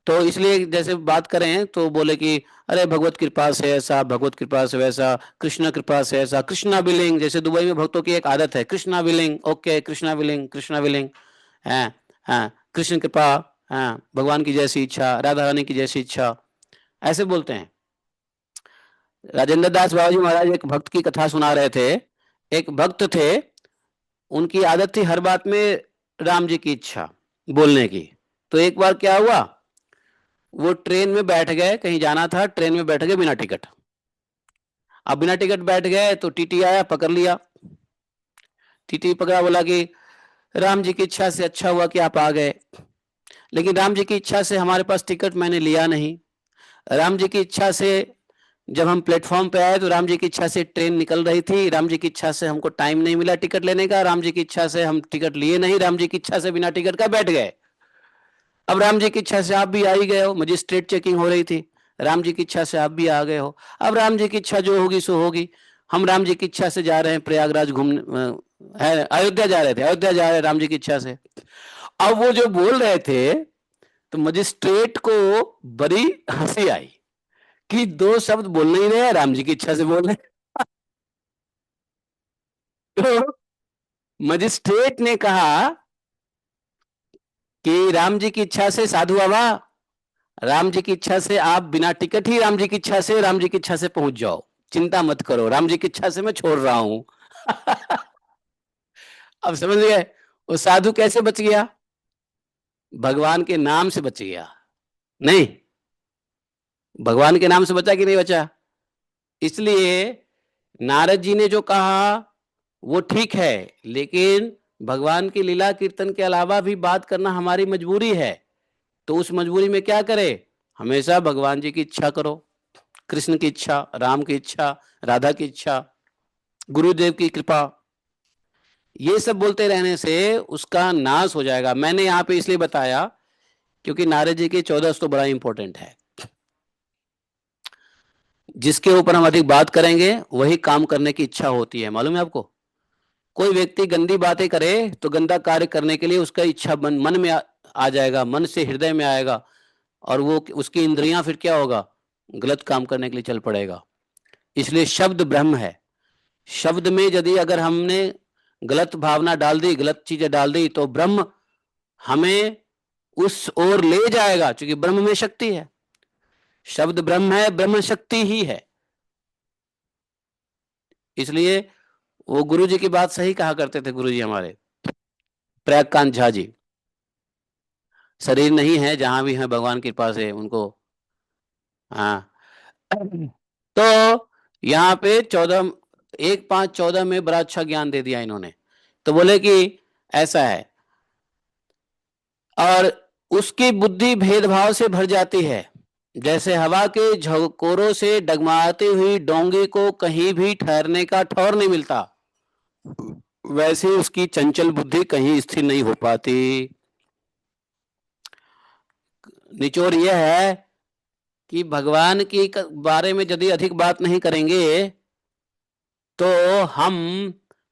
तो इसलिए जैसे बात करें तो बोले कि अरे भगवत कृपा से ऐसा, भगवत कृपा से वैसा, कृष्ण कृपा से ऐसा, कृष्णा विलिंग। जैसे दुबई में भक्तों की एक आदत है, Krishna willing, okay Krishna willing, Krishna willing है, हाँ कृष्ण कृपा, हाँ भगवान की जैसी इच्छा, राधा रानी की जैसी इच्छा, ऐसे बोलते हैं। राजेंद्र दास बाबा जी महाराज एक भक्त की कथा सुना रहे थे। एक भक्त थे, उनकी आदत थी हर बात में राम जी की इच्छा बोलने की। तो एक बार क्या हुआ, वो ट्रेन में बैठ गए, कहीं जाना था, ट्रेन में बैठ गए बिना टिकट। अब बिना टिकट बैठ गए तो टीटी आया, पकड़ लिया। टीटी पकड़ा, बोला कि राम जी की इच्छा से अच्छा हुआ कि आप आ गए, लेकिन राम जी की इच्छा से हमारे पास टिकट मैंने लिया नहीं। राम जी की इच्छा से जब हम प्लेटफॉर्म पे आए तो राम जी की इच्छा से ट्रेन निकल रही थी, राम जी की इच्छा से हमको टाइम नहीं मिला टिकट लेने का, राम जी की इच्छा से हम टिकट लिए नहीं, राम जी की इच्छा से बिना टिकट का बैठ गए। अब राम जी की इच्छा से आप भी आ ही गए हो, मजिस्ट्रेट चेकिंग हो रही थी, राम जी की इच्छा से आप भी आ गए हो। अब राम जी की इच्छा जो होगी सो होगी। हम राम जी की इच्छा से जा रहे हैं प्रयागराज घूमने, है, अयोध्या जा रहे थे, अयोध्या जा रहे राम जी की इच्छा से। अब वो जो बोल रहे थे तो मजिस्ट्रेट को बड़ी हंसी आई कि दो शब्द बोल नहीं रहे, राम जी की इच्छा से बोल रहे हैं। तो मजिस्ट्रेट ने कहा कि राम जी की इच्छा से साधु बाबा, राम जी की इच्छा से आप बिना टिकट ही राम जी की इच्छा से, राम जी की इच्छा से पहुंच जाओ, चिंता मत करो, राम जी की इच्छा से मैं छोड़ रहा हूं। अब समझ गए वो साधु कैसे बच गया? भगवान के नाम से बच गया। नहीं, भगवान के नाम से बचा कि नहीं बचा? इसलिए नारद जी ने जो कहा वो ठीक है, लेकिन भगवान की लीला कीर्तन के अलावा भी बात करना हमारी मजबूरी है। तो उस मजबूरी में क्या करे? हमेशा भगवान जी की इच्छा करो, कृष्ण की इच्छा, राम की इच्छा, राधा की इच्छा, गुरुदेव की कृपा। ये सब बोलते रहने से उसका नाश हो जाएगा। मैंने यहाँ पे इसलिए बताया क्योंकि नारद जी के 14 तो बड़ा इंपॉर्टेंट है, जिसके ऊपर हम अधिक बात करेंगे वही काम करने की इच्छा होती है। मालूम है आपको? कोई व्यक्ति गंदी बातें करे तो गंदा कार्य करने के लिए उसका इच्छा मन में आ जाएगा, मन से हृदय में आएगा, और वो उसकी इंद्रियां फिर क्या होगा? गलत काम करने के लिए चल पड़ेगा। इसलिए शब्द ब्रह्म है। शब्द में यदि अगर हमने गलत भावना डाल दी, गलत चीजें डाल दी, तो ब्रह्म हमें उस ओर ले जाएगा, क्योंकि ब्रह्म में शक्ति है। शब्द ब्रह्म है, ब्रह्म शक्ति ही है। इसलिए वो गुरु जी की बात सही कहा करते थे, गुरु जी हमारे प्रयागकांत झा जी। शरीर नहीं है, जहां भी है भगवान की कृपा से उनको। हाँ, तो यहाँ पे 14, 1, 5, 14 में बड़ा अच्छा ज्ञान दे दिया इन्होंने। तो बोले कि ऐसा है, और उसकी बुद्धि भेदभाव से भर जाती है। जैसे हवा के झकोरों से डगमगाती हुई डोंगी को कहीं भी ठहरने का ठौर नहीं मिलता, वैसे उसकी चंचल बुद्धि कहीं स्थिर नहीं हो पाती। निचोड़ यह है कि भगवान के बारे में यदि अधिक बात नहीं करेंगे तो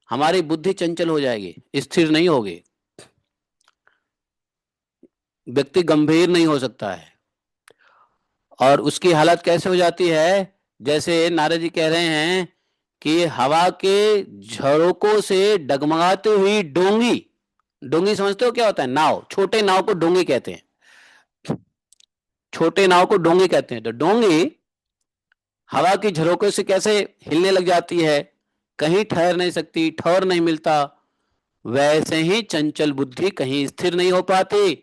हमारी बुद्धि चंचल हो जाएगी, स्थिर नहीं होगी, व्यक्ति गंभीर नहीं हो सकता है। और उसकी हालत कैसे हो जाती है? जैसे नारद जी कह रहे हैं कि हवा के झरोकों से डगमगाती हुई डोंगी। डोंगी समझते हो क्या होता है? नाव, छोटे नाव को डोंगी कहते हैं। छोटे नाव को डोंगी कहते हैं। तो डोंगी हवा की झरोकों से कैसे हिलने लग जाती है, कहीं ठहर नहीं सकती, ठौर नहीं मिलता, वैसे ही चंचल बुद्धि कहीं स्थिर नहीं हो पाती।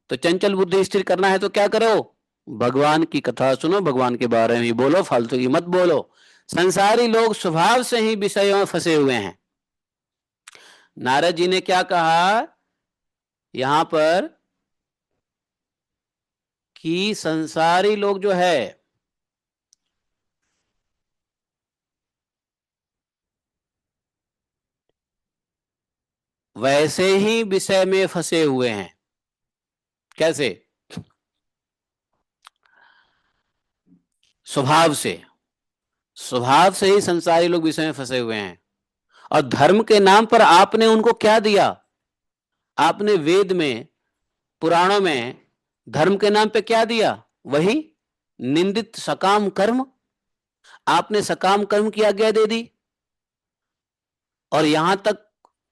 तो चंचल बुद्धि स्थिर करना है तो क्या करो? भगवान की कथा सुनो, भगवान के बारे में बोलो, फालतू की मत बोलो। संसारी लोग स्वभाव से ही विषयों में फंसे हुए हैं। नारद जी ने क्या कहा यहां पर कि संसारी लोग जो है वैसे ही विषय में फंसे हुए हैं। कैसे? स्वभाव से, स्वभाव से ही संसारी लोग विषय में फंसे हुए हैं। और धर्म के नाम पर आपने उनको क्या दिया? आपने वेद में, पुराणों में धर्म के नाम पे क्या दिया? वही निंदित सकाम कर्म। आपने सकाम कर्म की आज्ञा दे दी, और यहां तक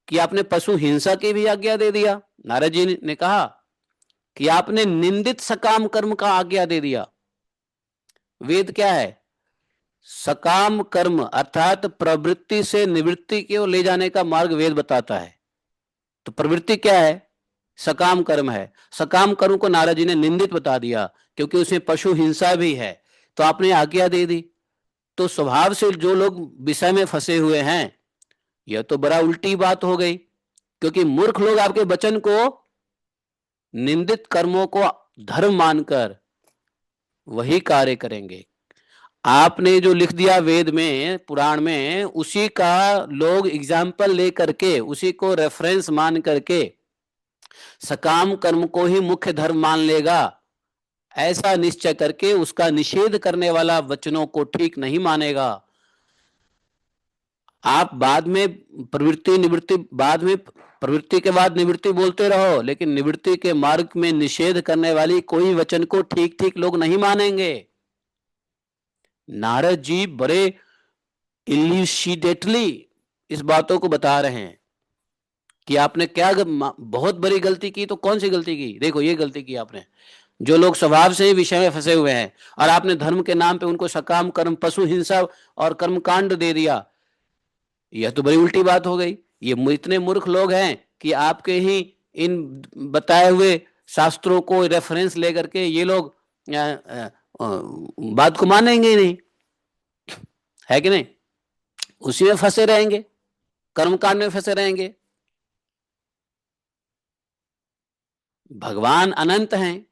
कि आपने पशु हिंसा की भी आज्ञा दे दिया। नारद जी ने कहा कि आपने निंदित सकाम कर्म का आज्ञा दे दिया। वेद क्या है? सकाम कर्म अर्थात प्रवृत्ति से निवृत्ति की ओर ले जाने का मार्ग वेद बताता है। तो प्रवृत्ति क्या है? सकाम कर्म है। सकाम कर्म को नारद जी ने निंदित बता दिया, क्योंकि उसमें पशु हिंसा भी है। तो आपने आज्ञा दे दी। तो स्वभाव से जो लोग विषय में फंसे हुए हैं, यह तो बड़ा उल्टी बात हो गई, क्योंकि मूर्ख लोग आपके वचन को, निंदित कर्मों को धर्म मानकर वही कार्य करेंगे। आपने जो लिख दिया वेद में, पुराण में, उसी का लोग एग्जाम्पल लेकर के, उसी को रेफरेंस मान करके सकाम कर्म को ही मुख्य धर्म मान लेगा। ऐसा निश्चय करके उसका निषेध करने वाला वचनों को ठीक नहीं मानेगा। आप बाद में प्रवृत्ति निवृत्ति, बाद में प्रवृत्ति के बाद निवृत्ति बोलते रहो, लेकिन निवृत्ति के मार्ग में निषेध करने वाली कोई वचन को ठीक ठीक लोग नहीं मानेंगे। नारद जी बड़े इल्यूसिडेटली इस बातों को बता रहे हैं कि आपने क्या बहुत बड़ी गलती की। तो कौन सी गलती की? देखो ये गलती की आपने, जो लोग स्वभाव से ही विषय में फंसे हुए हैं और आपने धर्म के नाम पे उनको सकाम कर्म, पशु हिंसा और कर्मकांड दे दिया। यह तो बड़ी उल्टी बात हो गई। ये इतने मूर्ख लोग हैं कि आपके ही इन बताए हुए शास्त्रों को रेफरेंस लेकर के ये लोग बात को मानेंगे ही नहीं, है कि नहीं? उसी में फंसे रहेंगे, कर्मकांड में फंसे रहेंगे। भगवान अनंत हैं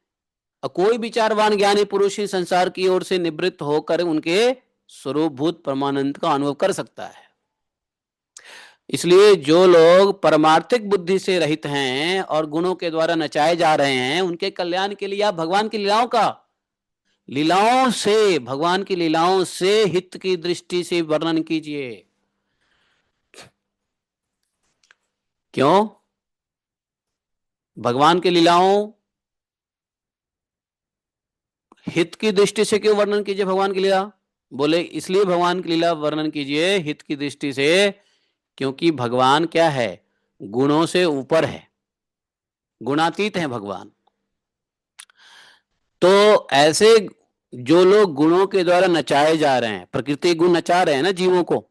और कोई विचारवान ज्ञानी पुरुष ही संसार की ओर से निवृत्त होकर उनके स्वरूपभूत परमानंद का अनुभव कर सकता है। इसलिए जो लोग परमार्थिक बुद्धि से रहित हैं और गुणों के द्वारा नचाए जा रहे हैं, उनके कल्याण के लिए आप भगवान की लीलाओं से, भगवान की लीलाओं से हित की दृष्टि से वर्णन कीजिए। क्यों भगवान की लीलाओं हित की दृष्टि से क्यों वर्णन कीजिए? भगवान की लीला बोले इसलिए भगवान की लीला वर्णन कीजिए हित की दृष्टि से, क्योंकि भगवान क्या है? गुणों से ऊपर है, गुणातीत है भगवान। तो ऐसे जो लोग गुणों के द्वारा नचाए जा रहे हैं, प्रकृति गुण नचा रहे हैं ना जीवों को,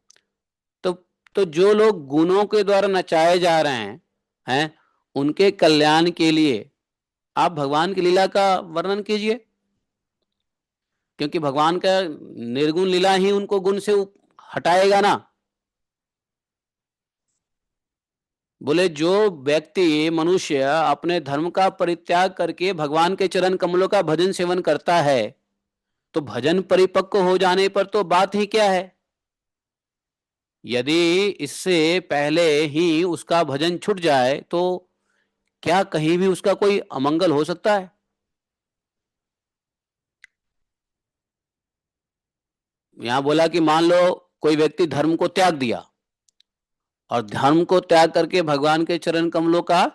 तो जो लोग गुणों के द्वारा नचाए जा रहे हैं उनके कल्याण के लिए आप भगवान की लीला का वर्णन कीजिए, क्योंकि भगवान का निर्गुण लीला ही उनको गुण से हटाएगा ना। बोले जो व्यक्ति, मनुष्य अपने धर्म का परित्याग करके भगवान के चरण कमलों का भजन सेवन करता है, तो भजन परिपक्व हो जाने पर तो बात ही क्या है। यदि इससे पहले ही उसका भजन छूट जाए तो क्या कहीं भी उसका कोई अमंगल हो सकता है? यहां बोला कि मान लो कोई व्यक्ति धर्म को त्याग दिया और धर्म को त्याग करके भगवान के चरण कमलों का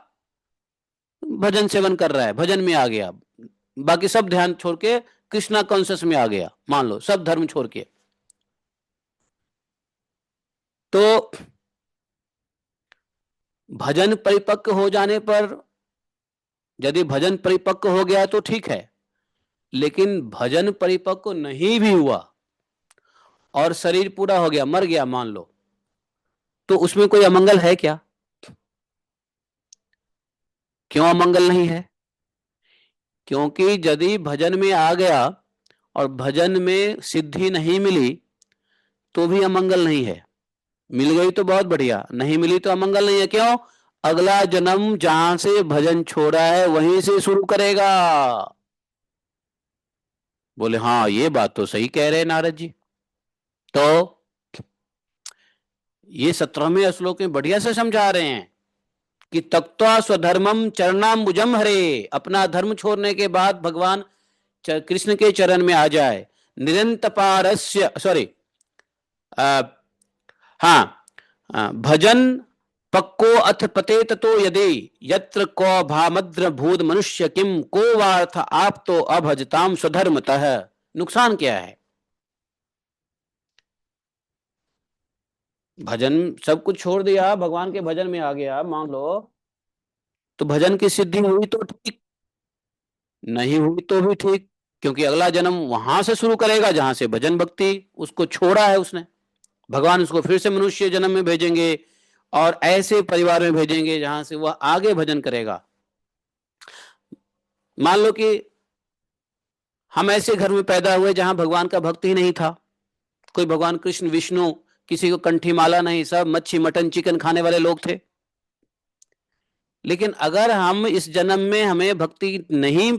भजन सेवन कर रहा है, भजन में आ गया, बाकी सब ध्यान छोड़ के कृष्णा कॉन्शियस में आ गया, मान लो सब धर्म छोड़ के, तो भजन परिपक्व हो जाने पर, यदि भजन परिपक्व हो गया तो ठीक है, लेकिन भजन परिपक्व नहीं भी हुआ और शरीर पूरा हो गया, मर गया मान लो, तो उसमें कोई अमंगल है क्या? क्यों अमंगल नहीं है? क्योंकि यदि भजन में आ गया और भजन में सिद्धि नहीं मिली तो भी अमंगल नहीं है। मिल गई तो बहुत बढ़िया, नहीं मिली तो अमंगल नहीं है। क्यों? अगला जन्म जहां से भजन छोड़ा है वहीं से शुरू करेगा। बोले हाँ ये बात तो सही कह रहे हैं नारद जी। तो ये 17वें श्लोक में बढ़िया से समझा रहे हैं कि तक्त्वा स्वधर्मम चरणाम्बुजम हरे, अपना धर्म छोड़ने के बाद भगवान कृष्ण के चरण में आ जाए। निरंतपारस्य भजन पक्को अथ पते ततो यदि यत्र को भामद्र भूत मनुष्य किम को वार्थ आप तो अभजताम स्वधर्मतः। नुकसान क्या है? भजन सब कुछ छोड़ दिया, भगवान के भजन में आ गया मान लो, तो भजन की सिद्धि हुई तो ठीक, नहीं हुई तो भी ठीक, क्योंकि अगला जन्म वहां से शुरू करेगा जहां से भजन भक्ति उसको छोड़ा है उसने। भगवान उसको फिर से मनुष्य जन्म में भेजेंगे और ऐसे परिवार में भेजेंगे जहां से वह आगे भजन करेगा। मान लो कि हम ऐसे घर में पैदा हुए जहां भगवान का भक्त ही नहीं था, कोई भगवान कृष्ण विष्णु, किसी को कंठी माला नहीं, सब मच्छी मटन चिकन खाने वाले लोग थे। लेकिन अगर हम इस जन्म में हमें भक्ति नहीं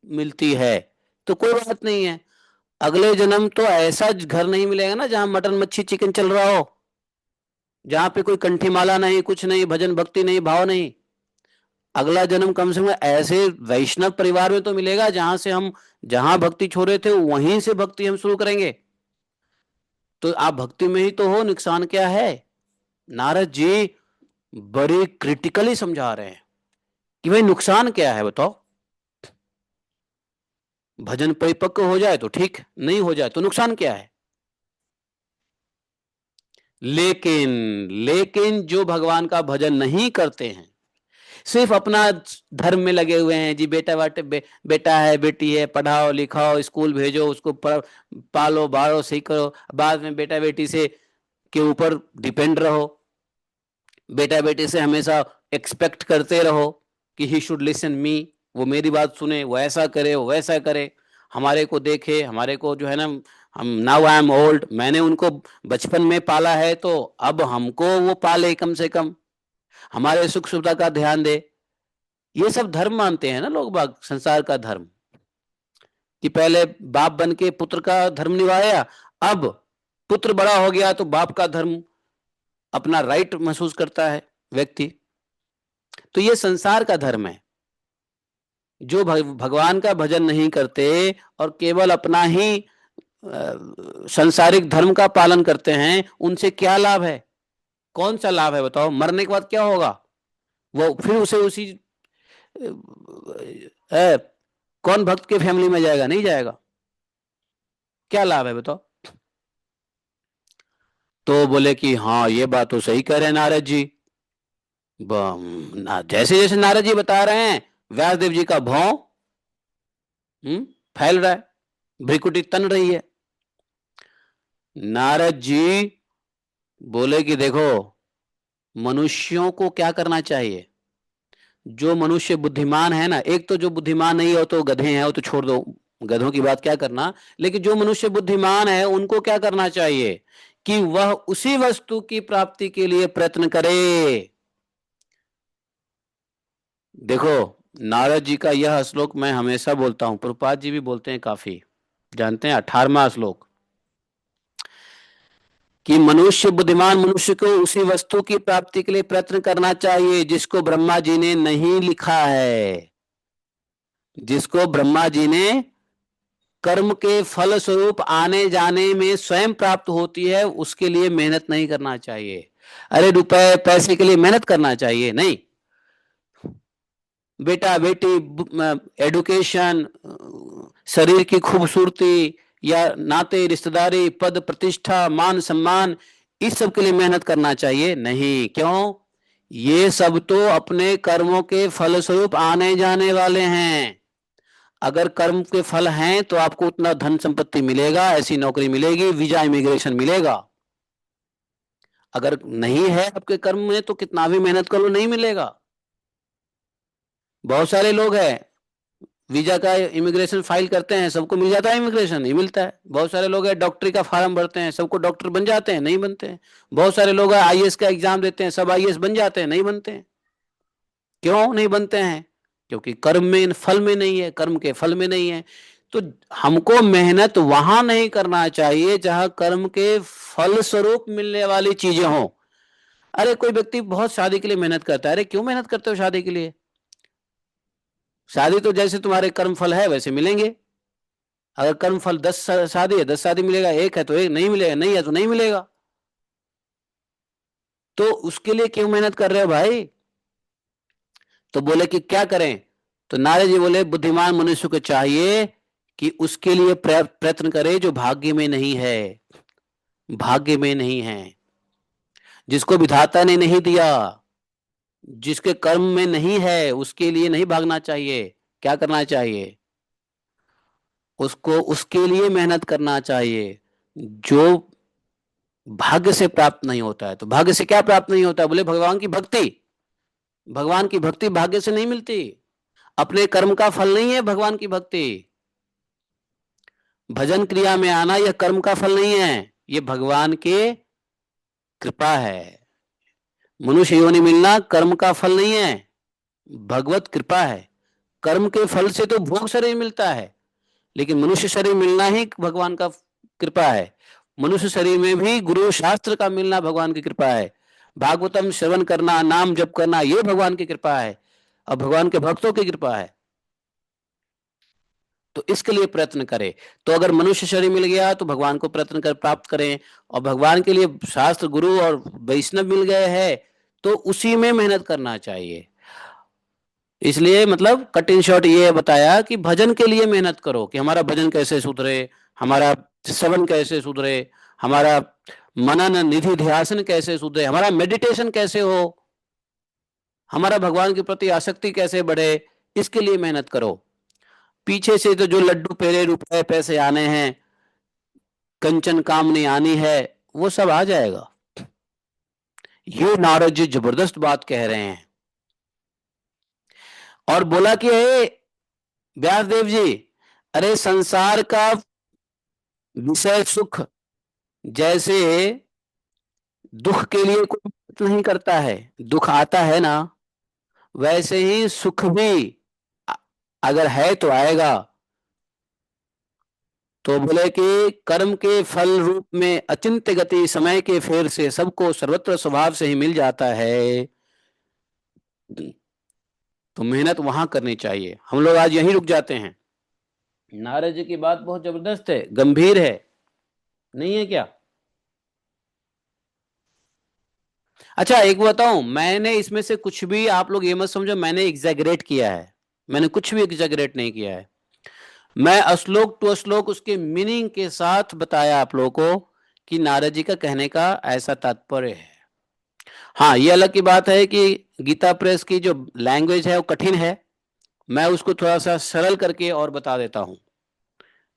मिलती है तो कोई बात नहीं है, अगले जन्म तो ऐसा घर नहीं मिलेगा ना जहां मटन मच्छी चिकन चल रहा हो, जहां पे कोई कंठी माला नहीं, कुछ नहीं, भजन भक्ति नहीं, भाव नहीं। अगला जन्म कम से कम ऐसे वैष्णव परिवार में तो मिलेगा जहां से हम, जहां भक्ति छोड़े थे वहीं से भक्ति हम शुरू करेंगे। तो आप भक्ति में ही तो हो, नुकसान क्या है? नारद जी बड़ी क्रिटिकली समझा रहे हैं कि भाई नुकसान क्या है बताओ। भजन परिपक्व हो जाए तो ठीक, नहीं हो जाए तो नुकसान क्या है। लेकिन लेकिन जो भगवान का भजन नहीं करते हैं, सिर्फ अपना धर्म में लगे हुए हैं, जी बेटा है बेटी है, पढ़ाओ लिखाओ स्कूल भेजो, उसको पालो बाड़ो सही करो, बाद में बेटा बेटी से के ऊपर डिपेंड रहो, बेटा बेटी से हमेशा एक्सपेक्ट करते रहो कि ही शुड लिसन मी, वो मेरी बात सुने, वो ऐसा करे वो वैसा करे, हमारे को देखे, हमारे को जो है ना, हम नाउ आई एम ओल्ड, मैंने उनको बचपन में पाला है तो अब हमको वो पाले, कम से कम हमारे सुख सुविधा का ध्यान दे। ये सब धर्म मानते हैं ना लोग बाग, संसार का धर्म, कि पहले बाप बन के पुत्र का धर्म निभाया, अब पुत्र बड़ा हो गया तो बाप का धर्म अपना राइट महसूस करता है व्यक्ति। तो ये संसार का धर्म है। जो भगवान का भजन नहीं करते और केवल अपना ही सांसारिक धर्म का पालन करते हैं, उनसे क्या लाभ है, कौन सा लाभ है बताओ। मरने के बाद क्या होगा, वो फिर उसे उसी कौन भक्त के फैमिली में जाएगा, नहीं जाएगा, क्या लाभ है बताओ। तो बोले कि हाँ ये बात तो सही कह रहे हैं नारद जी। जैसे जैसे नारद जी बता रहे हैं, व्यासदेव जी का भौं फैल रहा है, भ्रिकुटी तन रही है। नारद जी बोले कि देखो, मनुष्यों को क्या करना चाहिए, जो मनुष्य बुद्धिमान है ना, एक तो जो बुद्धिमान नहीं हो तो गधे हैं, वो तो छोड़ दो, गधों की बात क्या करना, लेकिन जो मनुष्य बुद्धिमान है उनको क्या करना चाहिए कि वह उसी वस्तु की प्राप्ति के लिए प्रयत्न करे। देखो नारद जी का यह श्लोक मैं हमेशा बोलता हूं, प्रभुपाद जी भी बोलते हैं, काफी जानते हैं, 18वां श्लोक, कि मनुष्य बुद्धिमान मनुष्य को उसी वस्तु की प्राप्ति के लिए प्रयत्न करना चाहिए जिसको ब्रह्मा जी ने नहीं लिखा है, जिसको ब्रह्मा जी ने कर्म के फल स्वरूप आने जाने में स्वयं प्राप्त होती है, उसके लिए मेहनत नहीं करना चाहिए। अरे रुपए पैसे के लिए मेहनत करना चाहिए नहीं, बेटा बेटी, एडुकेशन, शरीर की खूबसूरती या नाते रिश्तेदारी, पद प्रतिष्ठा, मान सम्मान, इस सब के लिए मेहनत करना चाहिए नहीं। क्यों, ये सब तो अपने कर्मों के फल स्वरूप आने जाने वाले हैं। अगर कर्म के फल हैं तो आपको उतना धन संपत्ति मिलेगा, ऐसी नौकरी मिलेगी, वीजा इमिग्रेशन मिलेगा। अगर नहीं है आपके कर्म में तो कितना भी मेहनत करो नहीं मिलेगा। बहुत सारे लोग हैं वीजा का इमिग्रेशन फाइल करते हैं, सबको मिल जाता है इमिग्रेशन, नहीं मिलता है। बहुत सारे लोग हैं डॉक्टरी का फार्म भरते हैं, सबको डॉक्टर बन जाते हैं, नहीं बनते हैं। बहुत सारे लोग हैं आईएएस का एग्जाम देते हैं, सब आईएएस बन जाते हैं, नहीं बनते हैं। क्यों नहीं बनते हैं, क्योंकि कर्म में फल में नहीं है, कर्म के फल में नहीं है। तो हमको मेहनत वहां नहीं करना चाहिए जहां कर्म के फल स्वरूप मिलने वाली चीजें हों। अरे कोई व्यक्ति बहुत शादी के लिए मेहनत करता है, अरे क्यों मेहनत करते हो शादी के लिए, शादी तो जैसे तुम्हारे कर्म फल है वैसे मिलेंगे। अगर कर्म फल 10 शादी है 10 शादी मिलेगा, एक है तो एक नहीं मिलेगा, नहीं है तो नहीं मिलेगा। तो उसके लिए क्यों मेहनत कर रहे हो भाई। तो बोले कि क्या करें, तो नारद जी बोले बुद्धिमान मनुष्य को चाहिए कि उसके लिए प्रयत्न करे जो भाग्य में नहीं है, भाग्य में नहीं है, जिसको विधाता ने नहीं दिया, जिसके कर्म में नहीं है, उसके लिए नहीं भागना चाहिए। क्या करना चाहिए, उसको उसके लिए मेहनत करना चाहिए जो भाग्य से प्राप्त नहीं होता है। तो भाग्य से क्या प्राप्त नहीं होता है, बोले भगवान की भक्ति। भगवान की भक्ति भाग्य से नहीं मिलती, अपने कर्म का फल नहीं है भगवान की भक्ति। भजन क्रिया में आना यह कर्म का फल नहीं है, यह भगवान के कृपा है। मनुष्य योनि मिलना कर्म का फल नहीं है, भगवत कृपा है। कर्म के फल से तो भोग शरीर मिलता है, लेकिन मनुष्य शरीर मिलना ही भगवान का कृपा है। मनुष्य शरीर में भी गुरु शास्त्र का मिलना भगवान की कृपा है। भागवतम श्रवण करना, नाम जप करना, यह भगवान की कृपा है और भगवान के भक्तों की कृपा है। तो इसके लिए प्रयत्न करें। तो अगर मनुष्य शरीर मिल गया तो भगवान को प्रयत्न कर प्राप्त करें, और भगवान के लिए शास्त्र गुरु और वैष्णव मिल गए हैं तो उसी में मेहनत करना चाहिए। इसलिए मतलब कट इन शॉर्ट ये बताया कि भजन के लिए मेहनत करो, कि हमारा भजन कैसे सुधरे, हमारा श्रवण कैसे सुधरे, हमारा मनन निधि ध्यासन कैसे सुधरे, हमारा मेडिटेशन कैसे हो, हमारा भगवान के प्रति आसक्ति कैसे बढ़े, इसके लिए मेहनत करो। पीछे से तो जो लड्डू पेड़े रुपए पैसे आने हैं, कंचन कामनी आनी है, वो सब आ जाएगा। ये नारद जी जबरदस्त बात कह रहे हैं। और बोला कि हे व्यासदेव जी, अरे संसार का विषय सुख जैसे दुख के लिए कोई प्रयत्न नहीं करता है, दुख आता है ना, वैसे ही सुख भी अ- अगर है तो आएगा। तो बोले कि कर्म के फल रूप में अचिंत्य गति समय के फेर से सबको सर्वत्र स्वभाव से ही मिल जाता है। तो मेहनत वहां करनी चाहिए। हम लोग आज यहीं रुक जाते हैं। नारद जी की बात बहुत जबरदस्त है, गंभीर है, नहीं है क्या? अच्छा एक बताऊं, मैंने इसमें से कुछ भी, आप लोग ये मत समझो मैंने एग्जैगरेट किया है, मैंने कुछ भी एग्जैगरेट नहीं किया है। मैं अश्लोक टू अश्लोक उसके मीनिंग के साथ बताया आप लोगों को कि नारद जी का कहने का ऐसा तात्पर्य है। हाँ ये अलग की बात है कि गीता प्रेस की जो लैंग्वेज है वो कठिन है, मैं उसको थोड़ा सा सरल करके और बता देता हूँ।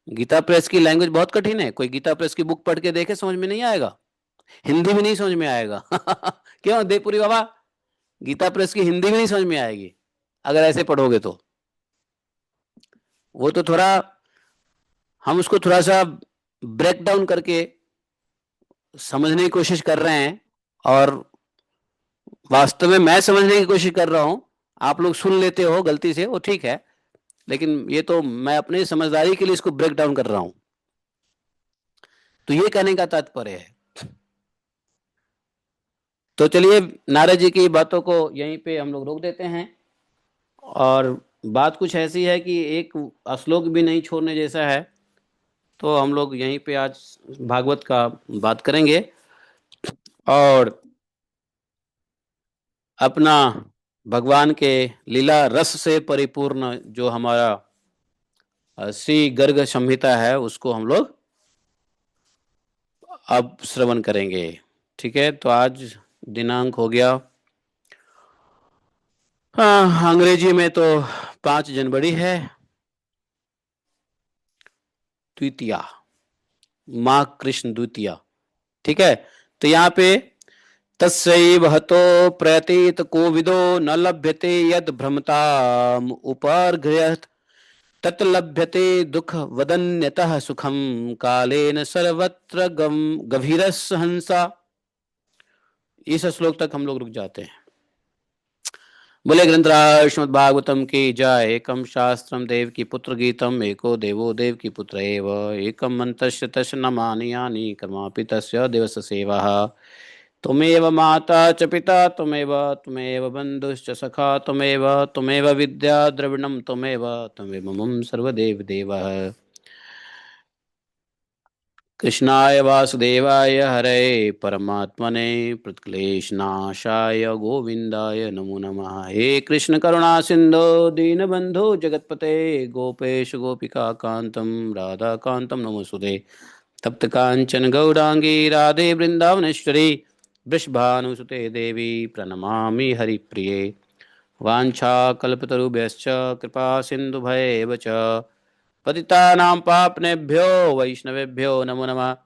गीता प्रेस की लैंग्वेज बहुत कठिन है, कोई गीता प्रेस की बुक पढ़ के देखे समझ में नहीं आएगा, हिंदी में नहीं समझ में आएगा। क्यों देवपुरी बाबा, गीता प्रेस की हिंदी में नहीं समझ में आएगी अगर ऐसे पढ़ोगे तो। वो तो थोड़ा हम उसको थोड़ा सा ब्रेक डाउन करके समझने की कोशिश कर रहे हैं, और वास्तव में मैं समझने की कोशिश कर रहा हूं, आप लोग सुन लेते हो गलती से वो ठीक है, लेकिन ये तो मैं अपनी समझदारी के लिए इसको ब्रेक डाउन कर रहा हूं। तो ये कहने का तात्पर्य है। तो चलिए नारद जी की बातों को यहीं पे हम लोग रोक देते हैं। और बात कुछ ऐसी है कि एक श्लोक भी नहीं छोड़ने जैसा है, तो हम लोग यहीं पे आज भागवत का बात करेंगे और अपना भगवान के लीला रस से परिपूर्ण जो हमारा श्री गर्ग संहिता है उसको हम लोग अब श्रवण करेंगे। ठीक है, तो आज दिनांक हो गया, हाँ अंग्रेजी में तो 5 जनवरी है, द्वितीया, माँ कृष्ण द्वितीया। ठीक है, तो यहाँ पे तस्यैव हतो प्रयतित कोविदो न लभ्यते यद भ्रमताम उपार्घ्यत तत् लभ्यते दुख वदन्यतः सुखम कालेन सर्वत्र गभीरस हंसा। इस श्लोक तक हम लोग रुक जाते हैं। बोले ग्रंथराज श्रीमद् भागवतम की जय। एकम शास्त्रम देव की पुत्र गीतम एको देवो देव की पुत्र एव एकम मंतस्य तस्य नमानि यानि कर्मापि तस्य दिवस सेवा। त्वमेव माता च पिता त्वमेव त्वमेव बन्धुश्च सखा त्वमेव त्वमेव विद्या द्रविणं त्वमेव त्वमेव मम सर्वदेव देवः। कृष्णाय वासुदेवाय हरे परमात्मने प्रणक्लेशनाशाय गोविंदाय नमो नमः। हे कृष्ण करुणा सिंधु दीनबंधु जगतपते गोपेश गोपिका कांतम राधा कांतम नमोस्तुते। तप्त कांचन गौरांगी राधे वृंदावनेश्वरी वृषभानुसुते देवी प्रणमामि हरिप्रिये। वाञ्छाकल्पतरुभ्यश्च कृपा सिन्धुभैव च पतितानां पापनेभ्यो वैष्णवेभ्यो नमो नमः।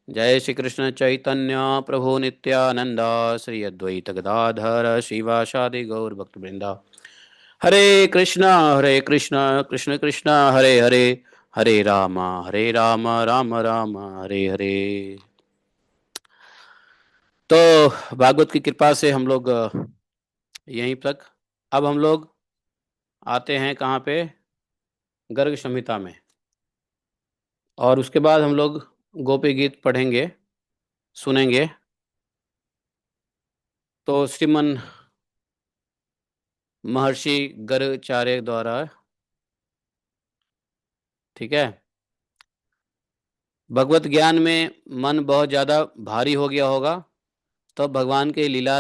जय श्री कृष्ण चैतन्य प्रभु नित्यानंद श्री अद्वैत गदाधर शिवासादि गौर भक्तवृंदा। हरे कृष्णा कृष्ण कृष्ण हरे हरे, हरे राम राम राम हरे हरे। तो भागवत की कृपा से हम लोग यहीं तक, अब हम लोग आते हैं कहाँ पे, गर्ग संहिता में, और उसके बाद हम लोग गोपी गीत पढ़ेंगे सुनेंगे। तो श्रीमन महर्षि गर्गाचार्य द्वारा ठीक है। भगवत ज्ञान में मन बहुत ज़्यादा भारी हो गया होगा तो भगवान के लीला